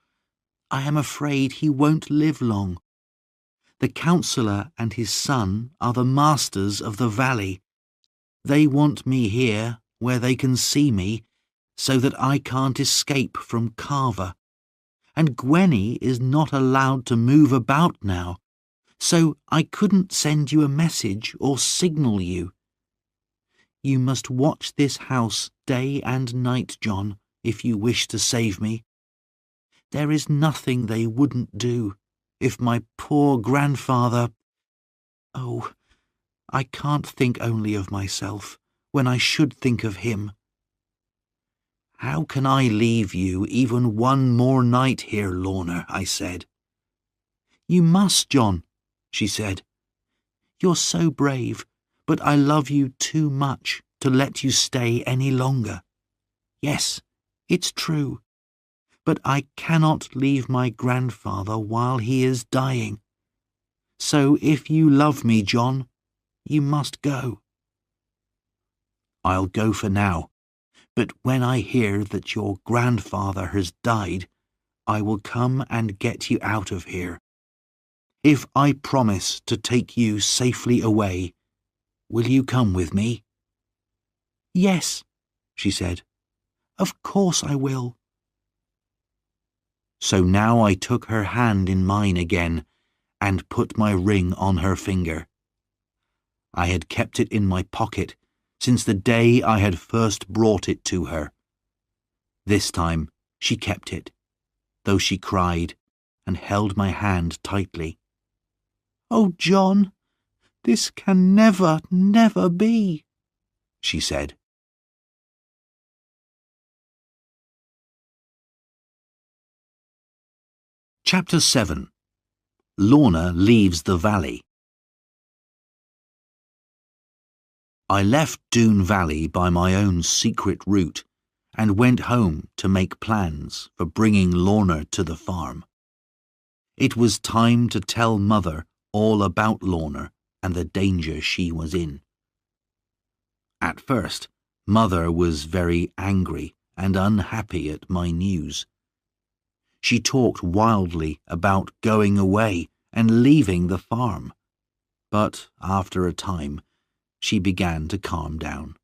I am afraid he won't live long. The councillor and his son are the masters of the valley. They want me here, where they can see me, so that I can't escape from Carver. And Gwenny is not allowed to move about now, so I couldn't send you a message or signal you. You must watch this house day and night, John, if you wish to save me. There is nothing they wouldn't do if my poor grandfather— Oh, I can't think only of myself when I should think of him." "How can I leave you even one more night here, Lorna?" I said. "You must, John," she said. "You're so brave, but I love you too much to let you stay any longer. Yes, it's true, but I cannot leave my grandfather while he is dying. So if you love me, John, you must go." "I'll go for now, but when I hear that your grandfather has died, I will come and get you out of here. If I promise to take you safely away, will you come with me?" "Yes," she said. "Of course I will." So now I took her hand in mine again and put my ring on her finger. I had kept it in my pocket since the day I had first brought it to her. This time she kept it, though she cried and held my hand tightly. "Oh, John, this can never, never be," she said. Chapter 7. Lorna Leaves the Valley. I left Doone Valley by my own secret route and went home to make plans for bringing Lorna to the farm. It was time to tell Mother all about Lorna and the danger she was in. At first, Mother was very angry and unhappy at my news. She talked wildly about going away and leaving the farm, but after a time, she began to calm down.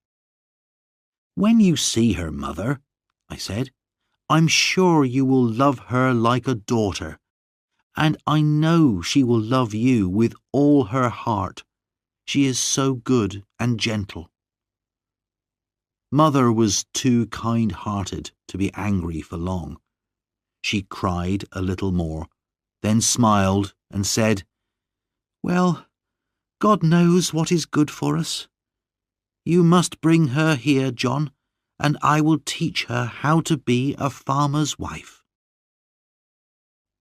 "When you see her, Mother," I said, "I'm sure you will love her like a daughter, and I know she will love you with all her heart. She is so good and gentle." Mother was too kind-hearted to be angry for long. She cried a little more, then smiled and said, "Well, God knows what is good for us. You must bring her here, John, and I will teach her how to be a farmer's wife."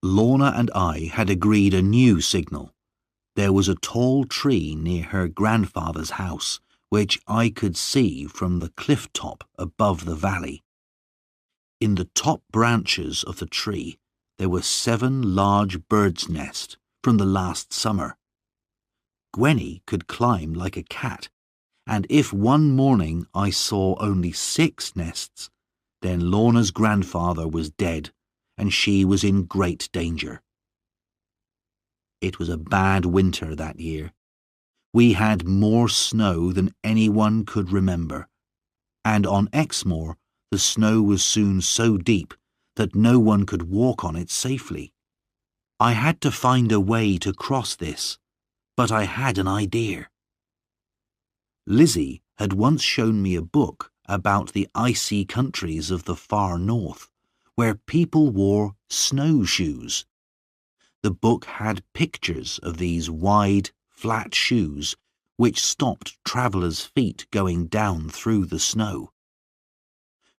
Lorna and I had agreed a new signal. There was a tall tree near her grandfather's house, which I could see from the cliff top above the valley. In the top branches of the tree there were 7 large birds' nests from the last summer. Gwenny could climb like a cat, and if one morning I saw only 6 nests, then Lorna's grandfather was dead, and she was in great danger. It was a bad winter that year. We had more snow than anyone could remember, and on Exmoor the snow was soon so deep that no one could walk on it safely. I had to find a way to cross this, but I had an idea. Lizzie had once shown me a book about the icy countries of the far north, where people wore snowshoes. The book had pictures of these wide, flat shoes which stopped travellers' feet going down through the snow.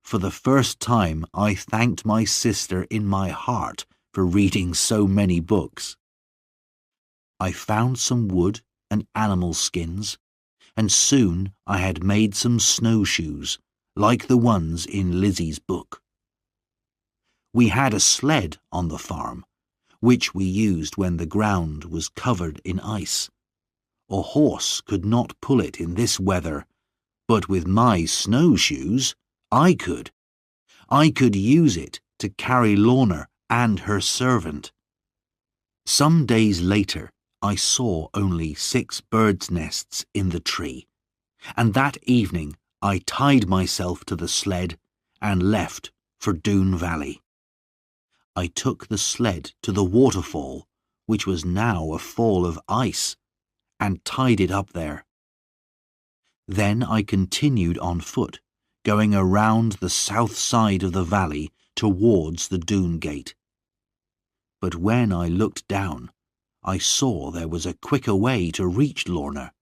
For the first time I thanked my sister in my heart for reading so many books. I found some wood and animal skins, and soon I had made some snowshoes, like the ones in Lizzie's book. We had a sled on the farm, which we used when the ground was covered in ice. A horse could not pull it in this weather, but with my snowshoes, I could. I could use it to carry Lorna and her servant. Some days later, I saw only 6 birds' nests in the tree, and that evening I tied myself to the sled and left for Doone Valley. I took the sled to the waterfall, which was now a fall of ice, and tied it up there. Then I continued on foot, going around the south side of the valley towards the Doone Gate. But when I looked down, I saw there was a quicker way to reach Lorna.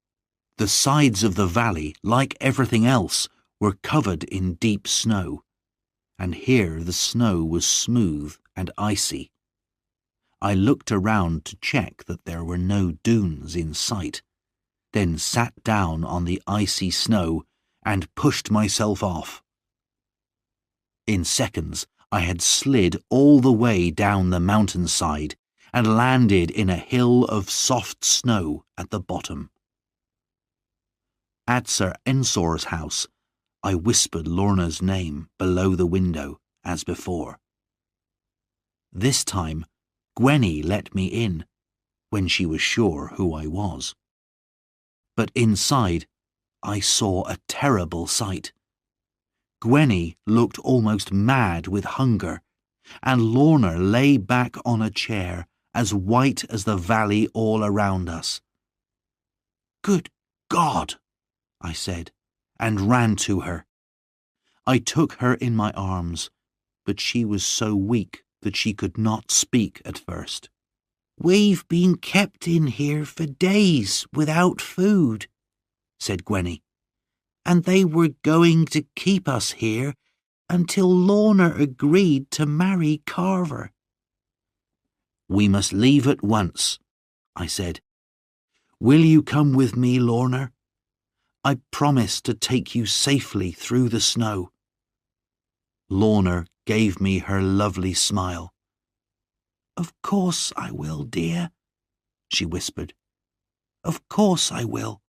The sides of the valley, like everything else, were covered in deep snow, and here the snow was smooth and icy. I looked around to check that there were no dunes in sight, then sat down on the icy snow and pushed myself off. In seconds, I had slid all the way down the mountainside and landed in a hill of soft snow at the bottom. At Sir Ensor's house, I whispered Lorna's name below the window, as before. This time, Gwenny let me in, when she was sure who I was. But inside, I saw a terrible sight. Gwenny looked almost mad with hunger, and Lorna lay back on a chair, as white as the valley all around us. "Good God!" I said, and ran to her. I took her in my arms, but she was so weak that she could not speak at first. "We've been kept in here for days without food," said Gwenny, "and they were going to keep us here until Lorna agreed to marry Carver." "We must leave at once," I said. "Will you come with me, Lorna? I promise to take you safely through the snow." Lorna gave me her lovely smile. "Of course I will, dear," she whispered. "Of course I will."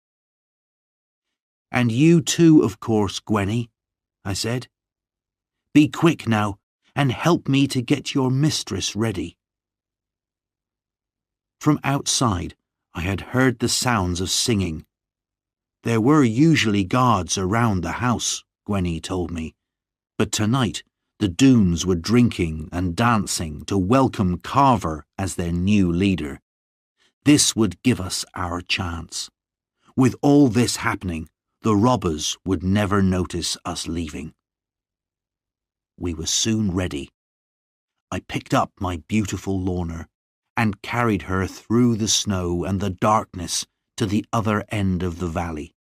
"And you too, of course, Gwenny," I said. "Be quick now, and help me to get your mistress ready." From outside, I had heard the sounds of singing. There were usually guards around the house, Gwenny told me, but tonight the Doones were drinking and dancing to welcome Carver as their new leader. This would give us our chance. With all this happening, The robbers would never notice us leaving. We were soon ready. I picked up my beautiful Lorna and carried her through the snow and the darkness to the other end of the valley.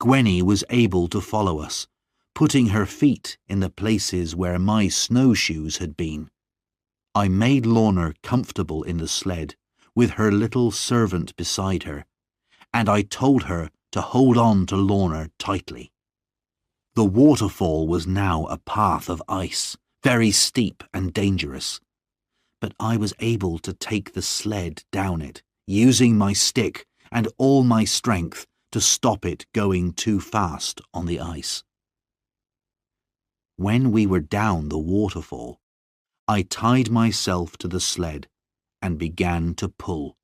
Gwenny was able to follow us, putting her feet in the places where my snowshoes had been. I made Lorna comfortable in the sled, with her little servant beside her, and I told her to hold on to Lorna tightly. The waterfall was now a path of ice, very steep and dangerous, but I was able to take the sled down it, using my stick and all my strength to stop it going too fast on the ice. When we were down the waterfall, I tied myself to the sled and began to pull.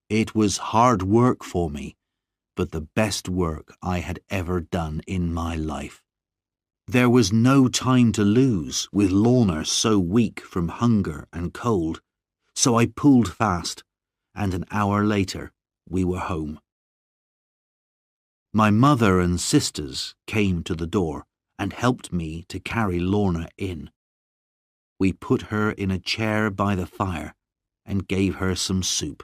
It was hard work for me, but the best work I had ever done in my life. There was no time to lose with Lorna so weak from hunger and cold, so I pulled fast, and an hour later we were home. My mother and sisters came to the door and helped me to carry Lorna in. We put her in a chair by the fire and gave her some soup.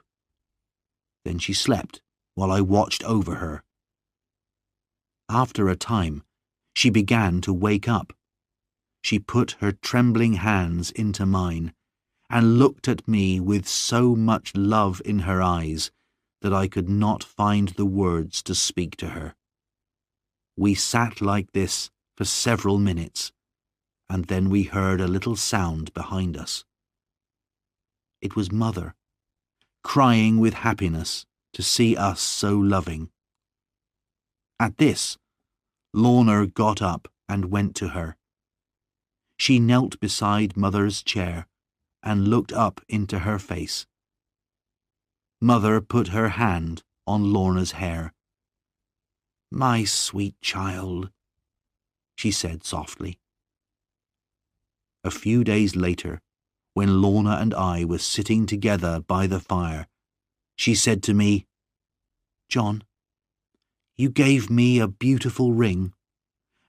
Then she slept while I watched over her. After a time, she began to wake up. She put her trembling hands into mine and looked at me with so much love in her eyes that I could not find the words to speak to her. We sat like this for several minutes, and then we heard a little sound behind us. It was Mother, crying with happiness to see us so loving. At this, Lorna got up and went to her. She knelt beside Mother's chair and looked up into her face. Mother put her hand on Lorna's hair. "My sweet child," she said softly. A few days later, when Lorna and I were sitting together by the fire, she said to me, "John, you gave me a beautiful ring,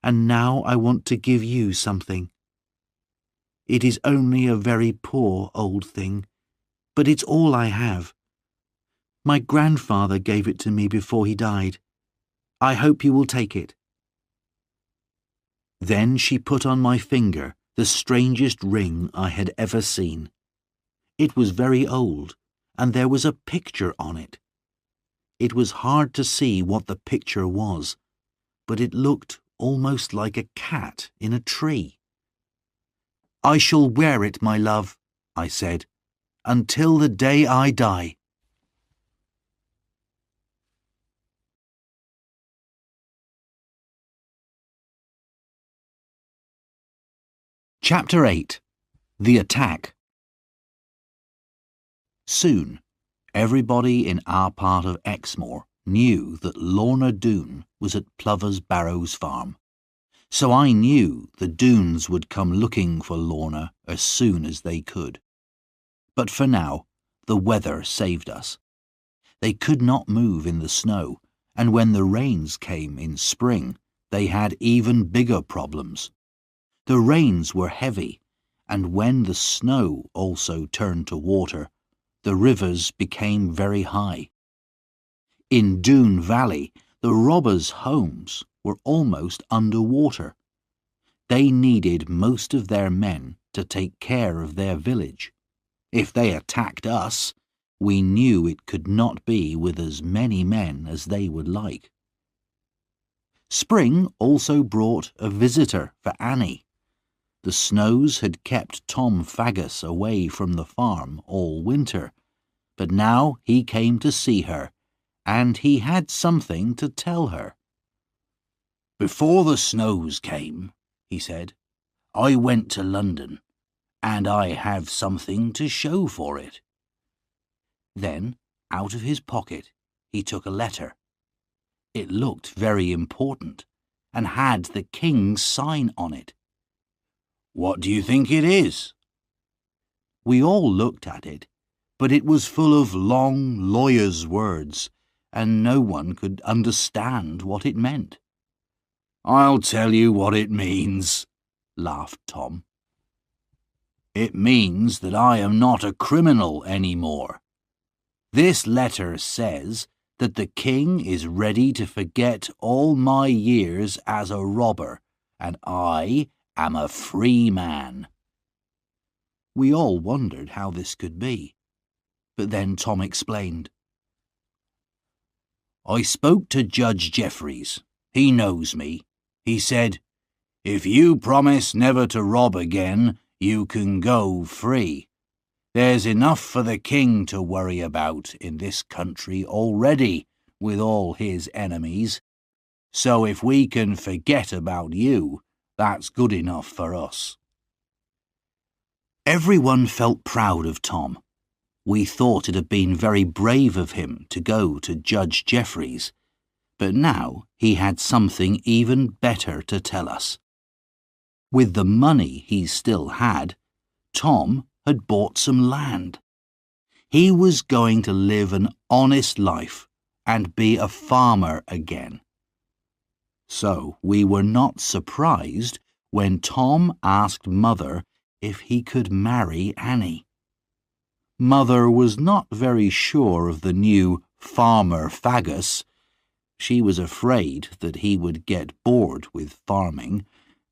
and now I want to give you something. It is only a very poor old thing, but it's all I have. My grandfather gave it to me before he died. I hope you will take it." Then she put on my finger the strangest ring I had ever seen. It was very old, and there was a picture on it. It was hard to see what the picture was, but it looked almost like a cat in a tree. "I shall wear it, my love," I said, "until the day I die." Chapter 8. The Attack. Soon, everybody in our part of Exmoor knew that Lorna Doone was at Plover's Barrows farm, so I knew the Doones would come looking for Lorna as soon as they could. But for now, the weather saved us. They could not move in the snow, and when the rains came in spring, they had even bigger problems. The rains were heavy, and when the snow also turned to water, the rivers became very high. In Doone Valley, the robbers' homes were almost under water. They needed most of their men to take care of their village. If they attacked us, we knew it could not be with as many men as they would like. Spring also brought a visitor for Annie. The snows had kept Tom Faggus away from the farm all winter, but now he came to see her, and he had something to tell her. "Before the snows came," he said, "I went to London, and I have something to show for it." Then, out of his pocket, he took a letter. It looked very important, and had the king's sign on it. "What do you think it is?" We all looked at it, but it was full of long lawyer's words, and no one could understand what it meant. "I'll tell you what it means," laughed Tom. "It means that I am not a criminal anymore. This letter says that the king is ready to forget all my years as a robber, and I am a free man." We all wondered how this could be, but then Tom explained. "I spoke to Judge Jeffries. He knows me. He said, 'If you promise never to rob again, you can go free. There's enough for the king to worry about in this country already with all his enemies. So if we can forget about you, that's good enough for us.'" Everyone felt proud of Tom. We thought it had been very brave of him to go to Judge Jeffries, but now he had something even better to tell us. With the money he still had, Tom had bought some land. He was going to live an honest life and be a farmer again. So we were not surprised when Tom asked Mother if he could marry Annie. Mother was not very sure of the new farmer Faggus. She was afraid that he would get bored with farming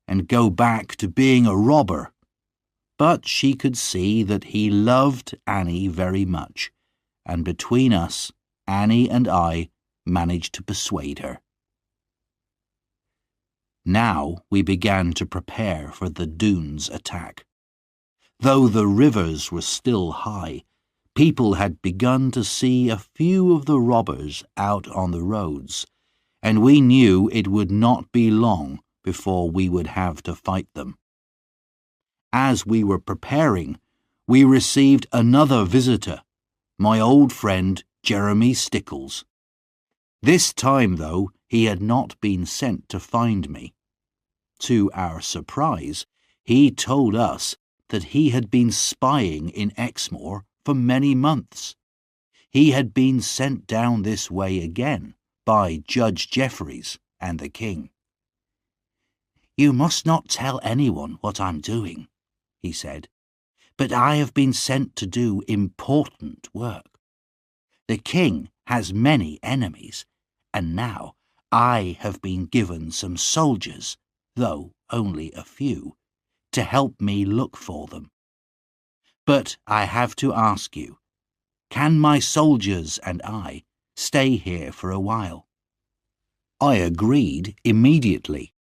and go back to being a robber. But she could see that he loved Annie very much, and between us, Annie and I managed to persuade her. Now we began to prepare for the Doones' attack. Though the rivers were still high, people had begun to see a few of the robbers out on the roads, and we knew it would not be long before we would have to fight them. As we were preparing, we received another visitor, my old friend Jeremy Stickles. This time, though, he had not been sent to find me. To our surprise, he told us that he had been spying in Exmoor for many months. He had been sent down this way again by Judge Jeffries and the king. "You must not tell anyone what I'm doing," he said, "but I have been sent to do important work. The king has many enemies, and now I have been given some soldiers, though only a few, to help me look for them. But I have to ask you, can my soldiers and I stay here for a while?" I agreed immediately.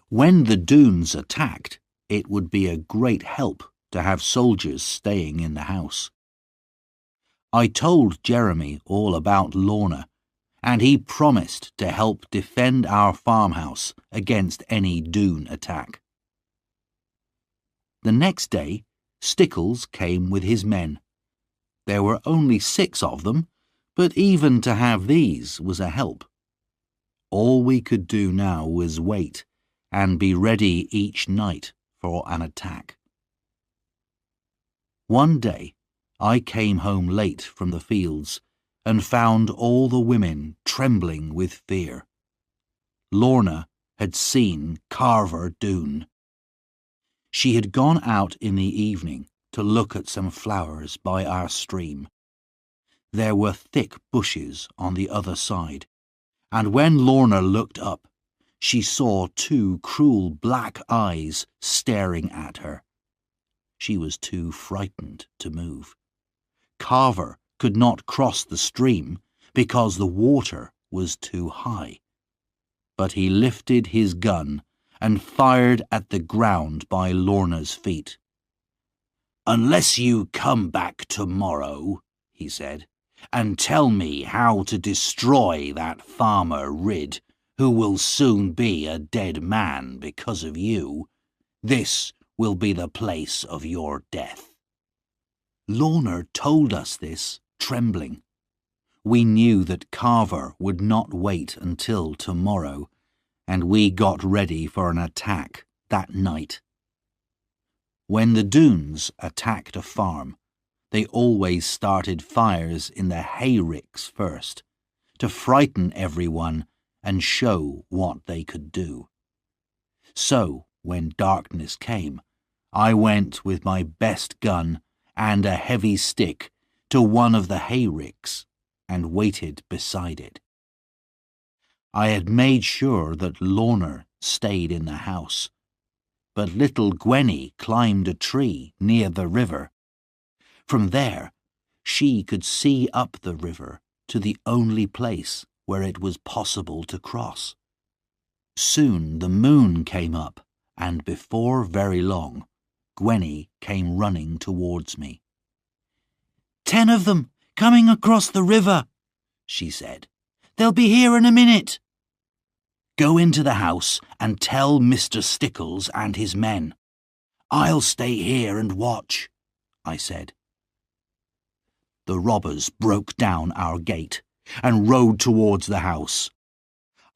When the Doones attacked, it would be a great help to have soldiers staying in the house. I told Jeremy all about Lorna, and he promised to help defend our farmhouse against any Doone attack. The next day, Stickles came with his men. There were only 6 of them, but even to have these was a help. All we could do now was wait and be ready each night for an attack. One day, I came home late from the fields and found all the women trembling with fear. Lorna had seen Carver Doone. She had gone out in the evening to look at some flowers by our stream. There were thick bushes on the other side, and when Lorna looked up, she saw 2 cruel black eyes staring at her. She was too frightened to move. Carver could not cross the stream because the water was too high. But he lifted his gun and fired at the ground by Lorna's feet. "Unless you come back tomorrow," he said, "and tell me how to destroy that farmer Ridd, who will soon be a dead man because of you, this will be the place of your death." Lorna told us this, trembling. We knew that Carver would not wait until tomorrow, and we got ready for an attack that night. When the Doones attacked a farm, they always started fires in the hayricks first, to frighten everyone and show what they could do. So, when darkness came, I went with my best gun and a heavy stick to one of the hayricks and waited beside it. I had made sure that Lorna stayed in the house, but little Gwenny climbed a tree near the river. From there, she could see up the river to the only place where it was possible to cross. Soon the moon came up, and before very long, Gwenny came running towards me. "10 of them, coming across the river," she said. "They'll be here in a minute." "Go into the house and tell Mr. Stickles and his men. I'll stay here and watch," I said. The robbers broke down our gate and rode towards the house.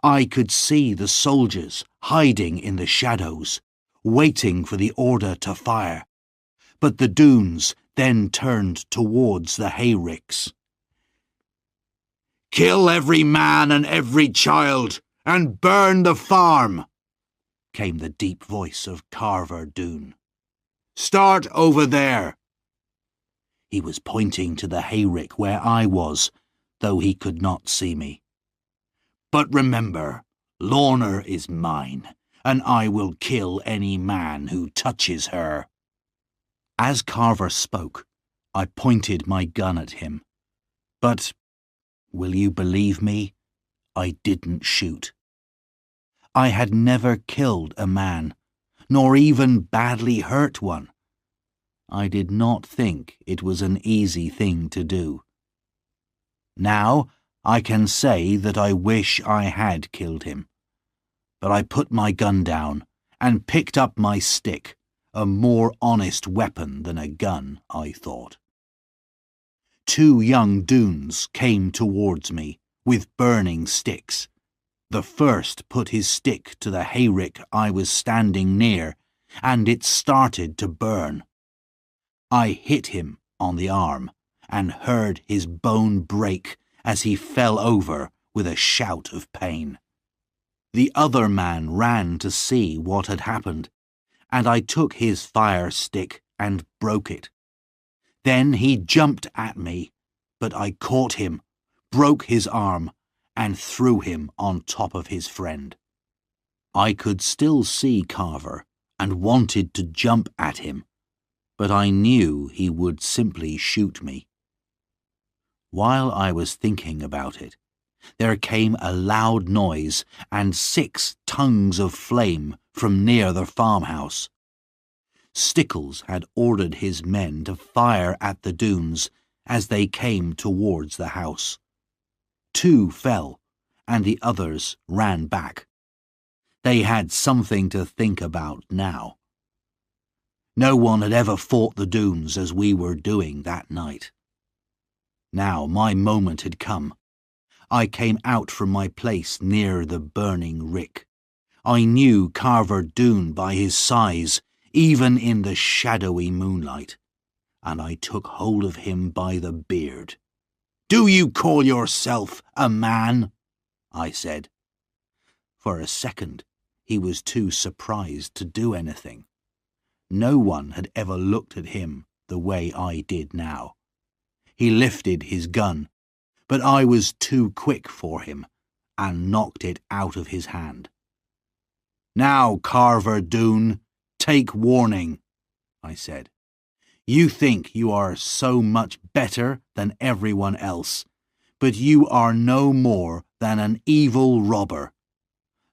I could see the soldiers hiding in the shadows, waiting for the order to fire, but the Doones then turned towards the hayricks. "Kill every man and every child, and burn the farm," came the deep voice of Carver Doone. "Start over there." He was pointing to the hayrick where I was, though he could not see me. "But remember, Lorna is mine, and I will kill any man who touches her." As Carver spoke, I pointed my gun at him. But, will you believe me, I didn't shoot. I had never killed a man, nor even badly hurt one. I did not think it was an easy thing to do. Now I can say that I wish I had killed him. But I put my gun down and picked up my stick, a more honest weapon than a gun, I thought. 2 young Doones came towards me with burning sticks. The first put his stick to the hayrick I was standing near, and it started to burn. I hit him on the arm and heard his bone break as he fell over with a shout of pain. The other man ran to see what had happened, and I took his fire stick and broke it. Then he jumped at me, but I caught him, broke his arm, and threw him on top of his friend. I could still see Carver and wanted to jump at him, but I knew he would simply shoot me. While I was thinking about it, there came a loud noise and 6 tongues of flame from near the farmhouse. Stickles had ordered his men to fire at the Doones as they came towards the house. 2 fell, and the others ran back. They had something to think about now. No one had ever fought the Doones as we were doing that night. Now my moment had come. I came out from my place near the burning rick. I knew Carver Doone by his size, even in the shadowy moonlight, and I took hold of him by the beard. "Do you call yourself a man?" I said. For a second, he was too surprised to do anything. No one had ever looked at him the way I did now. He lifted his gun, but I was too quick for him and knocked it out of his hand. "Now, Carver Doone, take warning," I said. "You think you are so much better than everyone else, but you are no more than an evil robber.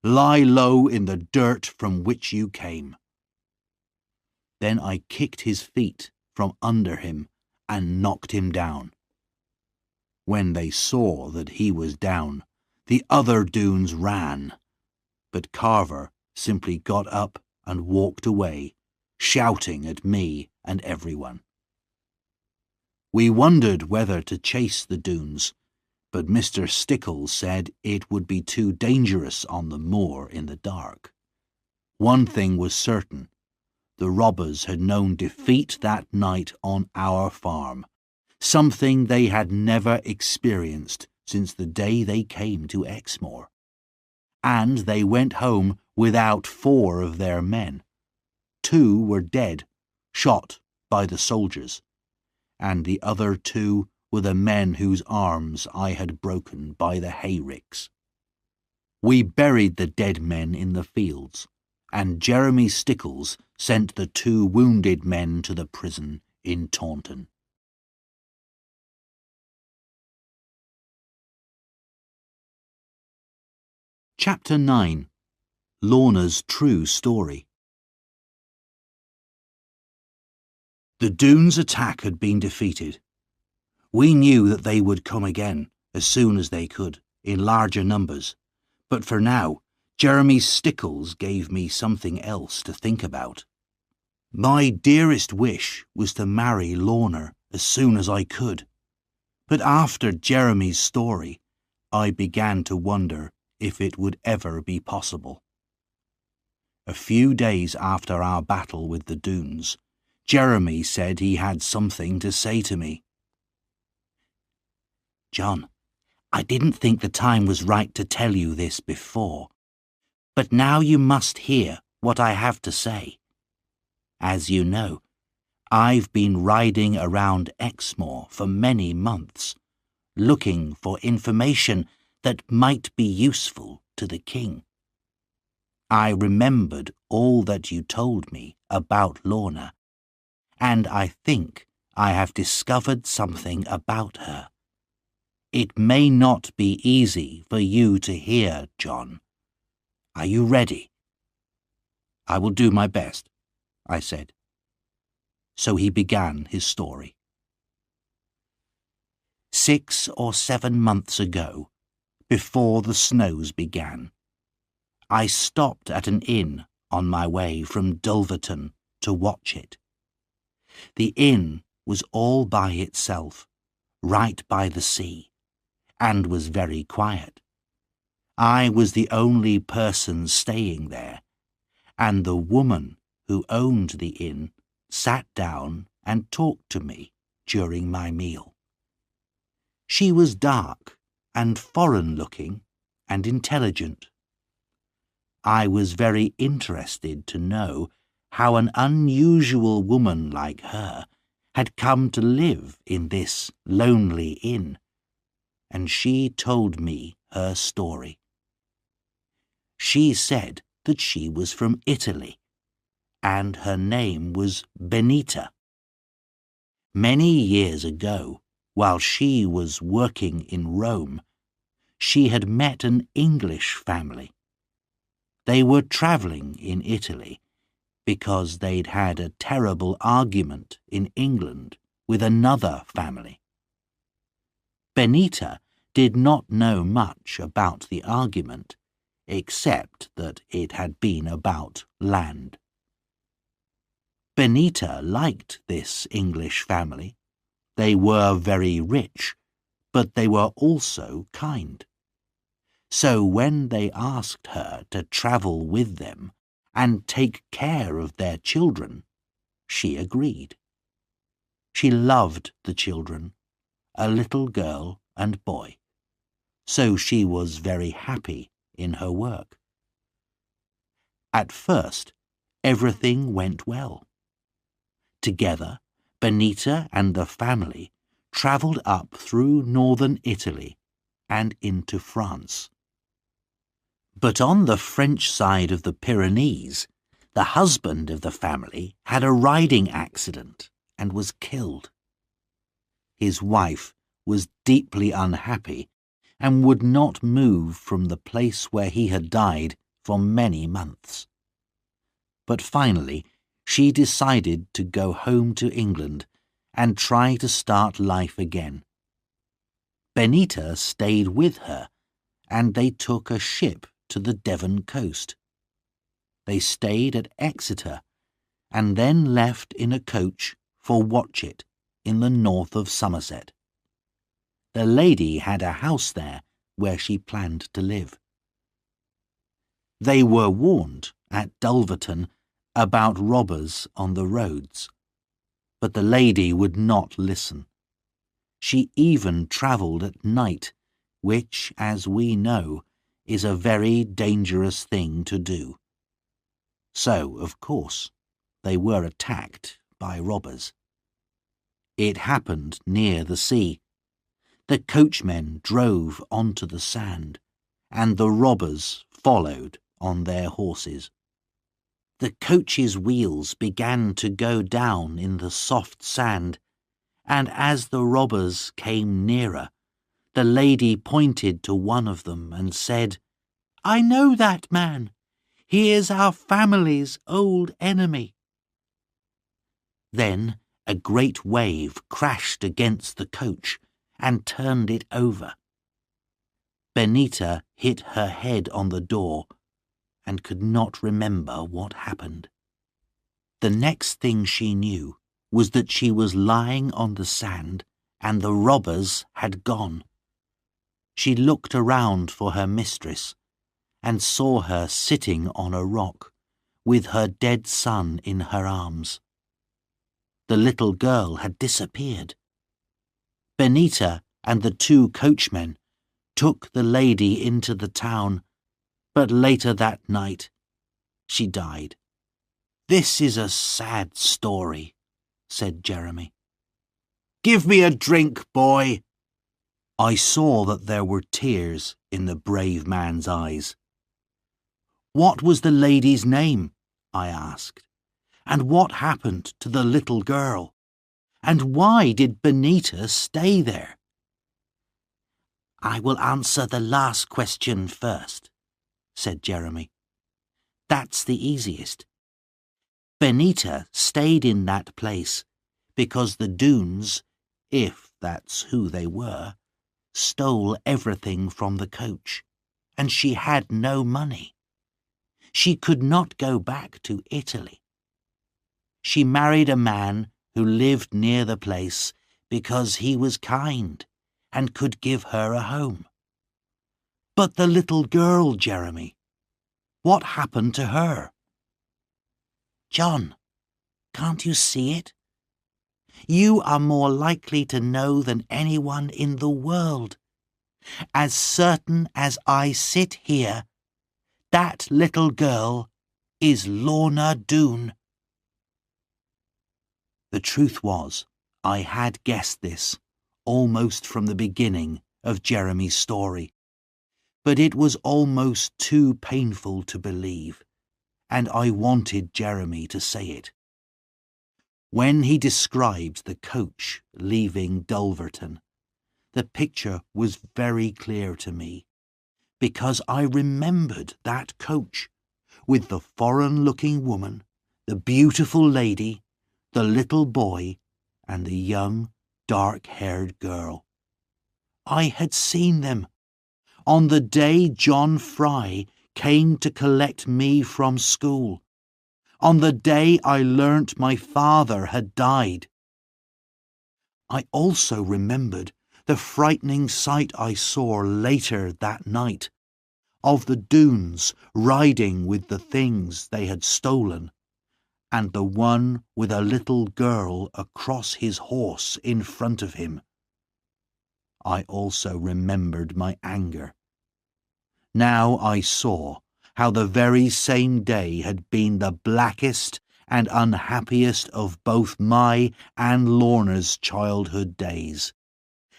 Lie low in the dirt from which you came." Then I kicked his feet from under him and knocked him down. When they saw that he was down, the other Doones ran, but Carver simply got up and walked away, shouting at me and everyone. We wondered whether to chase the Doones, but Mr. Stickles said it would be too dangerous on the moor in the dark. One thing was certain: the robbers had known defeat that night on our farm, something they had never experienced since the day they came to Exmoor, and they went home without 4 of their men. 2 were dead, shot by the soldiers, and the other 2 were the men whose arms I had broken by the hayricks. We buried the dead men in the fields, and Jeremy Stickles sent the 2 wounded men to the prison in Taunton. Chapter 9. Lorna's True Story. The Doones' attack had been defeated. We knew that they would come again as soon as they could, in larger numbers, but for now, Jeremy Stickles gave me something else to think about. My dearest wish was to marry Lorna as soon as I could, but after Jeremy's story, I began to wonder if it would ever be possible. A few days after our battle with the Doones, Jeremy said he had something to say to me. John, I didn't think the time was right to tell you this before, but now you must hear what I have to say. As you know, I've been riding around Exmoor for many months, looking for information that might be useful to the king. I remembered all that you told me about Lorna, and I think I have discovered something about her. It may not be easy for you to hear, John. Are you ready? I will do my best, I said. So he began his story. 6 or 7 months ago, before the snows began, I stopped at an inn on my way from Dulverton to watch it. The inn was all by itself, right by the sea, and was very quiet. I was the only person staying there, and the woman who owned the inn sat down and talked to me during my meal. She was dark and foreign-looking and intelligent. I was very interested to know how an unusual woman like her had come to live in this lonely inn, and she told me her story. She said that she was from Italy, and her name was Benita. Many years ago, while she was working in Rome, she had met an English family. They were travelling in Italy because they'd had a terrible argument in England with another family. Benita did not know much about the argument, except that it had been about land. Benita liked this English family. They were very rich, but they were also kind. So when they asked her to travel with them and take care of their children, she agreed. She loved the children, a little girl and boy, so she was very happy in her work. At first, everything went well. Together, Benita and the family travelled up through northern Italy and into France. But on the French side of the Pyrenees, the husband of the family had a riding accident and was killed. His wife was deeply unhappy and would not move from the place where he had died for many months. But finally, she decided to go home to England and try to start life again. Benita stayed with her, and they took a ship to the Devon coast. They stayed at Exeter and then left in a coach for Watchet in the north of Somerset. The lady had a house there where she planned to live. They were warned at Dulverton about robbers on the roads, but the lady would not listen. She even travelled at night which, as we know, is a very dangerous thing to do. So, of course, they were attacked by robbers. It happened near the sea. The coachmen drove onto the sand, and the robbers followed on their horses. The coach's wheels began to go down in the soft sand, and as the robbers came nearer, the lady pointed to one of them and said, "I know that man. He is our family's old enemy." Then a great wave crashed against the coach and turned it over. Benita hit her head on the door and could not remember what happened. The next thing she knew was that she was lying on the sand and the robbers had gone. She looked around for her mistress and saw her sitting on a rock with her dead son in her arms. The little girl had disappeared. Benita and the two coachmen took the lady into the town, but later that night she died. "This is a sad story," said Jeremy. "Give me a drink, boy." I saw that there were tears in the brave man's eyes. "What was the lady's name?" I asked. "And what happened to the little girl? And why did Benita stay there?" "I will answer the last question first," said Jeremy. "That's the easiest. Benita stayed in that place because the Doones, if that's who they were, stole everything from the coach, and she had no money. She could not go back to Italy. She married a man who lived near the place because he was kind and could give her a home. But the little girl, Jeremy, what happened to her?" "John, can't you see it? You are more likely to know than anyone in the world. As certain as I sit here, that little girl is Lorna Doone." The truth was, I had guessed this almost from the beginning of Jeremy's story, but it was almost too painful to believe, and I wanted Jeremy to say it. When he described the coach leaving Dulverton, the picture was very clear to me, because I remembered that coach, with the foreign-looking woman, the beautiful lady, the little boy, and the young, dark-haired girl. I had seen them on the day John Fry came to collect me from school, on the day I learnt my father had died. I also remembered the frightening sight I saw later that night, of the Doones riding with the things they had stolen, and the one with a little girl across his horse in front of him. I also remembered my anger. Now I saw how the very same day had been the blackest and unhappiest of both my and Lorna's childhood days,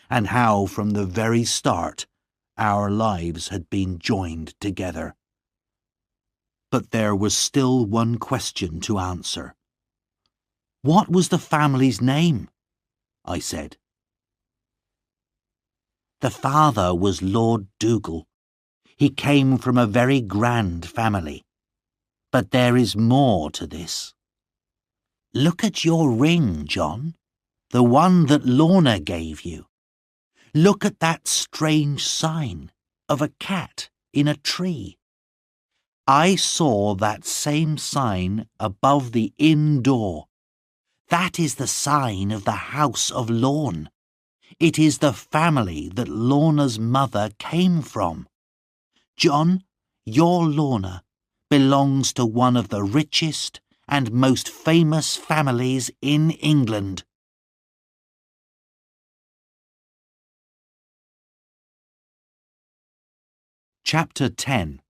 and how from the very start our lives had been joined together. But there was still one question to answer. "What was the family's name?" I said. "The father was Lord Dougal. He came from a very grand family. But there is more to this. Look at your ring, John, the one that Lorna gave you. Look at that strange sign of a cat in a tree. I saw that same sign above the inn door. That is the sign of the House of Lorne. It is the family that Lorna's mother came from. John, your Lorna belongs to one of the richest and most famous families in England." Chapter 10.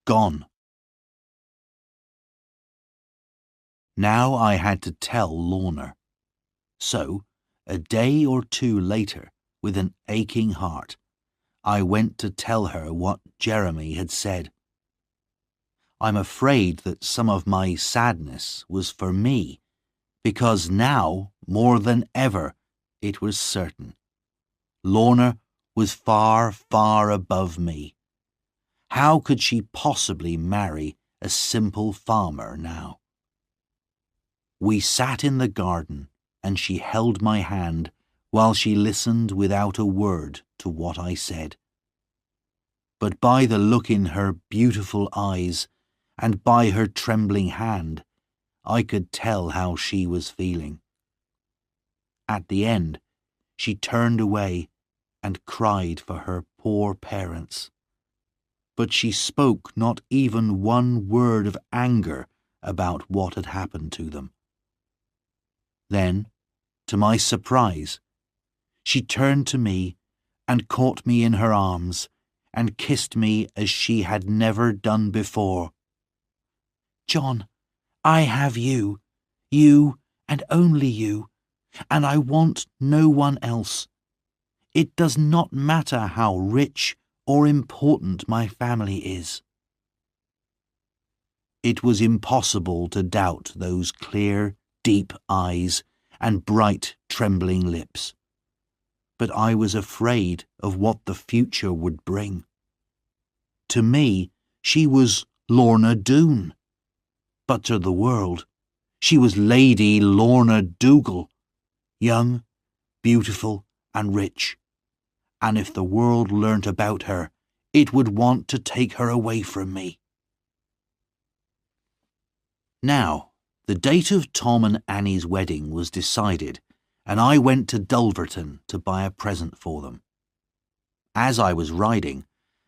Gone. Now I had to tell Lorna. So, a day or two later, with an aching heart, I went to tell her what Jeremy had said. I'm afraid that some of my sadness was for me, because now, more than ever, it was certain. Lorna was far, far above me. How could she possibly marry a simple farmer now? We sat in the garden, and she held my hand while she listened without a word to what I said. But by the look in her beautiful eyes and by her trembling hand, I could tell how she was feeling. At the end, she turned away and cried for her poor parents. But she spoke not even one word of anger about what had happened to them. Then, to my surprise, she turned to me and caught me in her arms and kissed me as she had never done before. "John, I have you and only you, and I want no one else. It does not matter how rich or important my family is." It was impossible to doubt those clear, deep eyes and bright, trembling lips. But I was afraid of what the future would bring. To me, she was Lorna Doone. But to the world, she was Lady Lorna Dougal, young, beautiful and rich. And if the world learnt about her, it would want to take her away from me. Now, the date of Tom and Annie's wedding was decided, and I went to Dulverton to buy a present for them. As I was riding,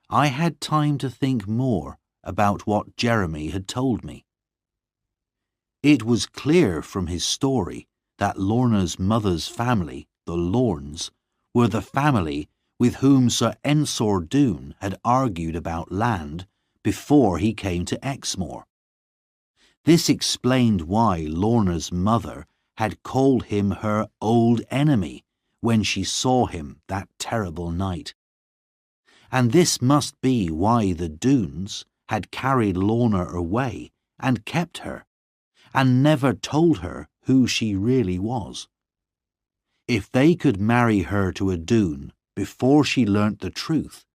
I had time to think more about what Jeremy had told me. It was clear from his story that Lorna's mother's family, the Lornes, were the family with whom Sir Ensor Doone had argued about land before he came to Exmoor. This explained why Lorna's mother had called him her old enemy when she saw him that terrible night. And this must be why the Doones had carried Lorna away and kept her, and never told her who she really was. If they could marry her to a Doone before she learnt the truth,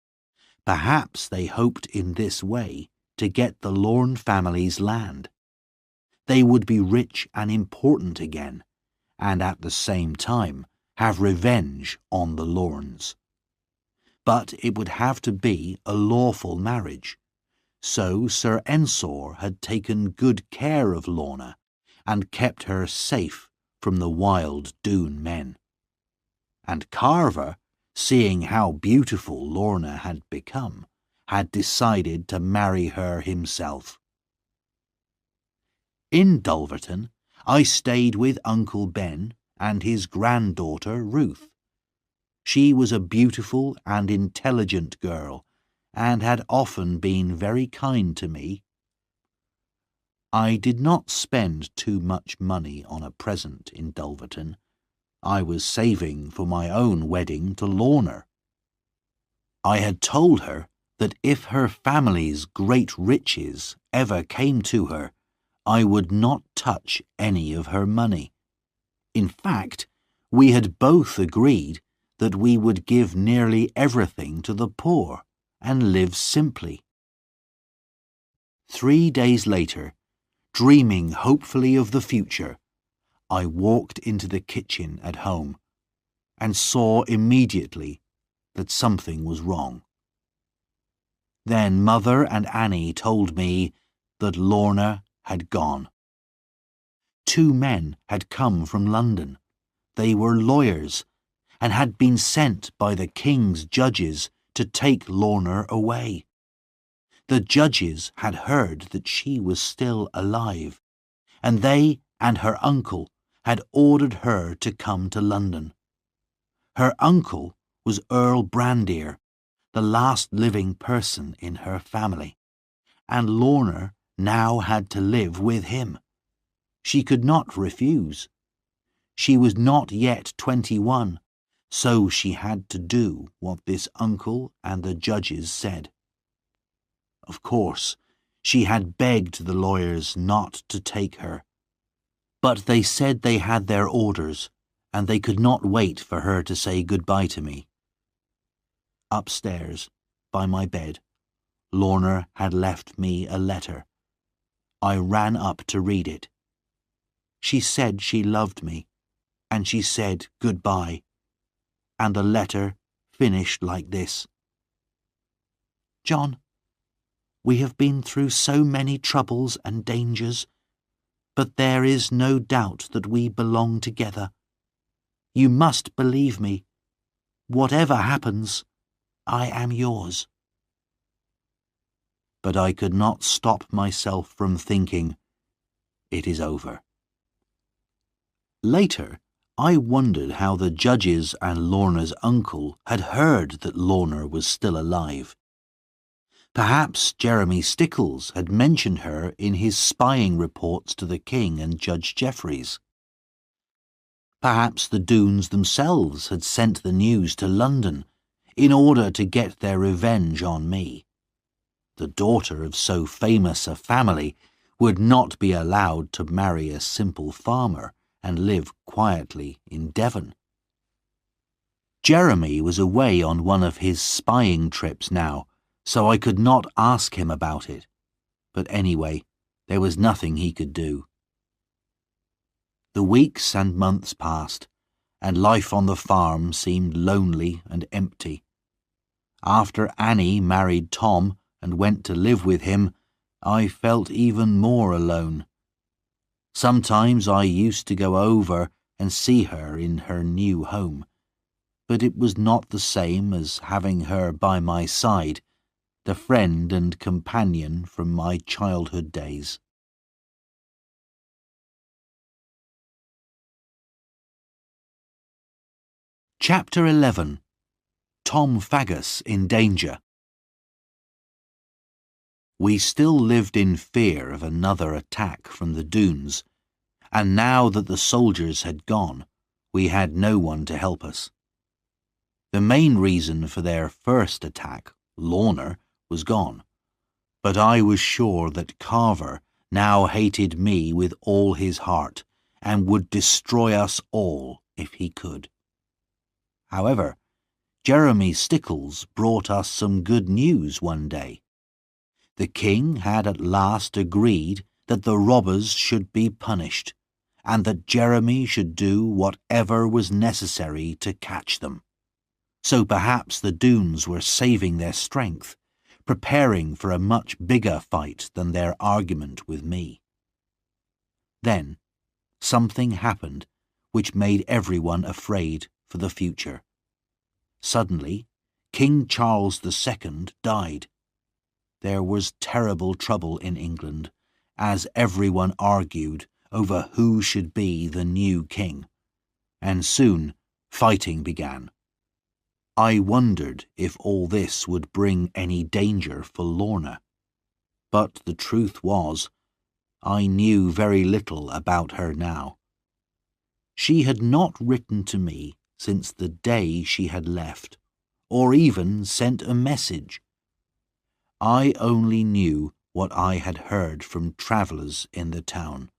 perhaps they hoped in this way to get the Lorne family's land. They would be rich and important again, and at the same time have revenge on the Lornes. But it would have to be a lawful marriage, so Sir Ensor had taken good care of Lorna and kept her safe from the wild Doone men. And Carver, seeing how beautiful Lorna had become, had decided to marry her himself. In Dulverton, I stayed with Uncle Ben and his granddaughter Ruth. She was a beautiful and intelligent girl, and had often been very kind to me. I did not spend too much money on a present in Dulverton. I was saving for my own wedding to Lorna. I had told her that if her family's great riches ever came to her, I would not touch any of her money. In fact, we had both agreed that we would give nearly everything to the poor and live simply. 3 days later, dreaming hopefully of the future, I walked into the kitchen at home and saw immediately that something was wrong. Then Mother and Annie told me that Lorna had gone. 2 men had come from London. They were lawyers and had been sent by the king's judges to take Lorna away. The judges had heard that she was still alive, and they and her uncle had ordered her to come to London. Her uncle was Earl Brandir, the last living person in her family, and Lorna now had to live with him. She could not refuse. She was not yet 21, so she had to do what this uncle and the judges said. Of course, she had begged the lawyers not to take her, but they said they had their orders, and they could not wait for her to say goodbye to me. Upstairs, by my bed, Lorna had left me a letter. I ran up to read it. She said she loved me, and she said goodbye, and the letter finished like this. John, we have been through so many troubles and dangers, but there is no doubt that we belong together. You must believe me. Whatever happens, I am yours. But I could not stop myself from thinking, it is over. Later, I wondered how the judges and Lorna's uncle had heard that Lorna was still alive. Perhaps Jeremy Stickles had mentioned her in his spying reports to the King and Judge Jeffreys. Perhaps the Doones themselves had sent the news to London in order to get their revenge on me. The daughter of so famous a family would not be allowed to marry a simple farmer and live quietly in Devon. Jeremy was away on one of his spying trips now, so I could not ask him about it. But anyway, there was nothing he could do. The weeks and months passed, and life on the farm seemed lonely and empty. After Annie married Tom and went to live with him, I felt even more alone. Sometimes I used to go over and see her in her new home, but it was not the same as having her by my side, the friend and companion from my childhood days. Chapter 11. Tom Faggus in Danger. We still lived in fear of another attack from the Doones, and now that the soldiers had gone, we had no one to help us. The main reason for their first attack, Lorna, was gone, but I was sure that Carver now hated me with all his heart and would destroy us all if he could. However, Jeremy Stickles brought us some good news one day. The king had at last agreed that the robbers should be punished, and that Jeremy should do whatever was necessary to catch them. So perhaps the Doones were saving their strength, preparing for a much bigger fight than their argument with me. Then, something happened which made everyone afraid for the future. Suddenly, King Charles II died. There was terrible trouble in England, as everyone argued over who should be the new king, and soon fighting began. I wondered if all this would bring any danger for Lorna, but the truth was, I knew very little about her now. She had not written to me since the day she had left, or even sent a message. I only knew what I had heard from travellers in the town.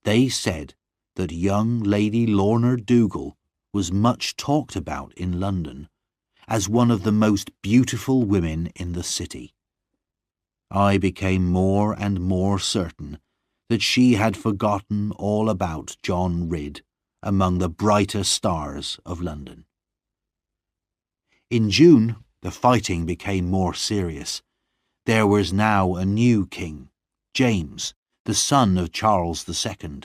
They said that young Lady Lorna Doone was much talked about in London as one of the most beautiful women in the city. I became more and more certain that she had forgotten all about John Ridd among the brighter stars of London. In June, the fighting became more serious. There was now a new king, James, the son of Charles II.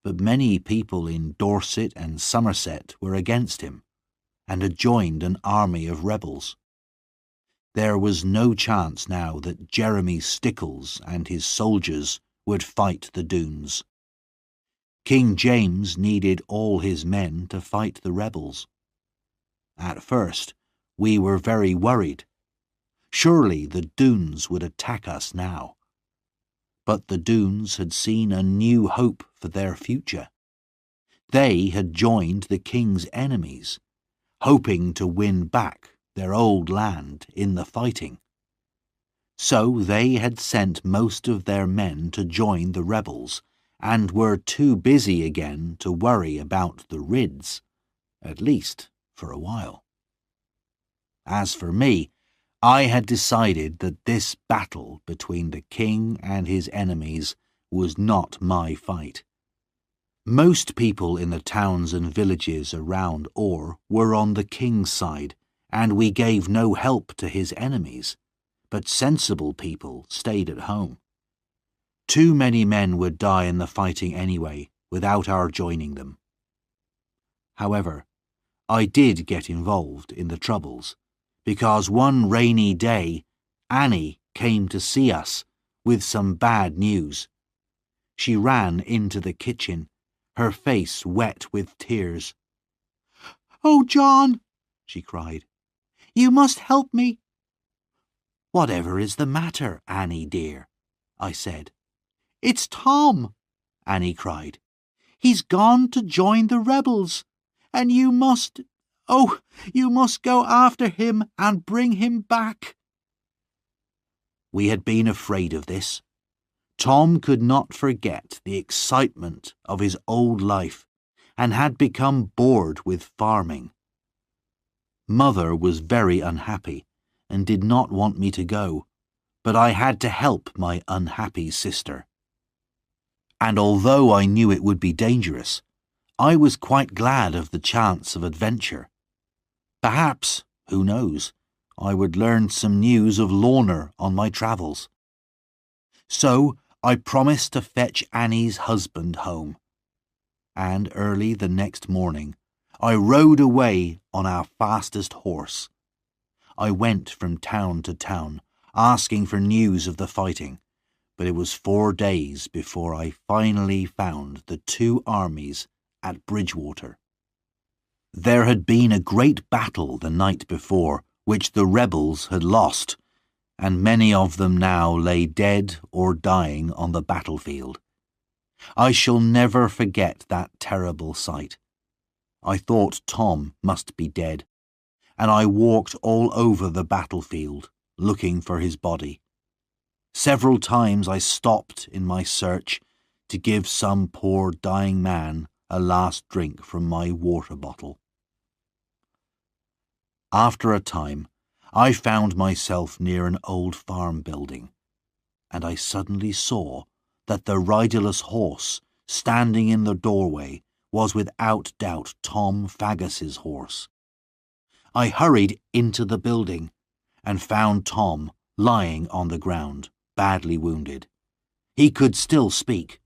But many people in Dorset and Somerset were against him, and had joined an army of rebels. There was no chance now that Jeremy Stickles and his soldiers would fight the Doones. King James needed all his men to fight the rebels. At first, we were very worried. Surely the Doones would attack us now. But the Doones had seen a new hope for their future. They had joined the king's enemies, hoping to win back their old land in the fighting. So they had sent most of their men to join the rebels, and were too busy again to worry about the Ridds, at least for a while. As for me, I had decided that this battle between the king and his enemies was not my fight. Most people in the towns and villages around Or were on the king's side, and we gave no help to his enemies, but sensible people stayed at home. Too many men would die in the fighting anyway, without our joining them. However, I did get involved in the troubles, because one rainy day Annie came to see us with some bad news. She ran into the kitchen, her face wet with tears. "Oh, John," she cried, "you must help me." "Whatever is the matter, Annie dear?" I said. "It's Tom," Annie cried. "He's gone to join the rebels, and you must go after him and bring him back." We had been afraid of this. Tom could not forget the excitement of his old life and had become bored with farming. Mother was very unhappy and did not want me to go, but I had to help my unhappy sister. And although I knew it would be dangerous, I was quite glad of the chance of adventure. Perhaps, who knows, I would learn some news of Lorna on my travels. So I promised to fetch Annie's husband home. And early the next morning, I rode away on our fastest horse. I went from town to town, asking for news of the fighting, but it was 4 days before I finally found the two armies at Bridgewater. There had been a great battle the night before, which the rebels had lost, and many of them now lay dead or dying on the battlefield. I shall never forget that terrible sight. I thought Tom must be dead, and I walked all over the battlefield, looking for his body. Several times I stopped in my search to give some poor dying man a last drink from my water bottle. After a time, I found myself near an old farm building, and I suddenly saw that the riderless horse standing in the doorway was without doubt Tom Faggus's horse. I hurried into the building and found Tom lying on the ground, badly wounded. He could still speak,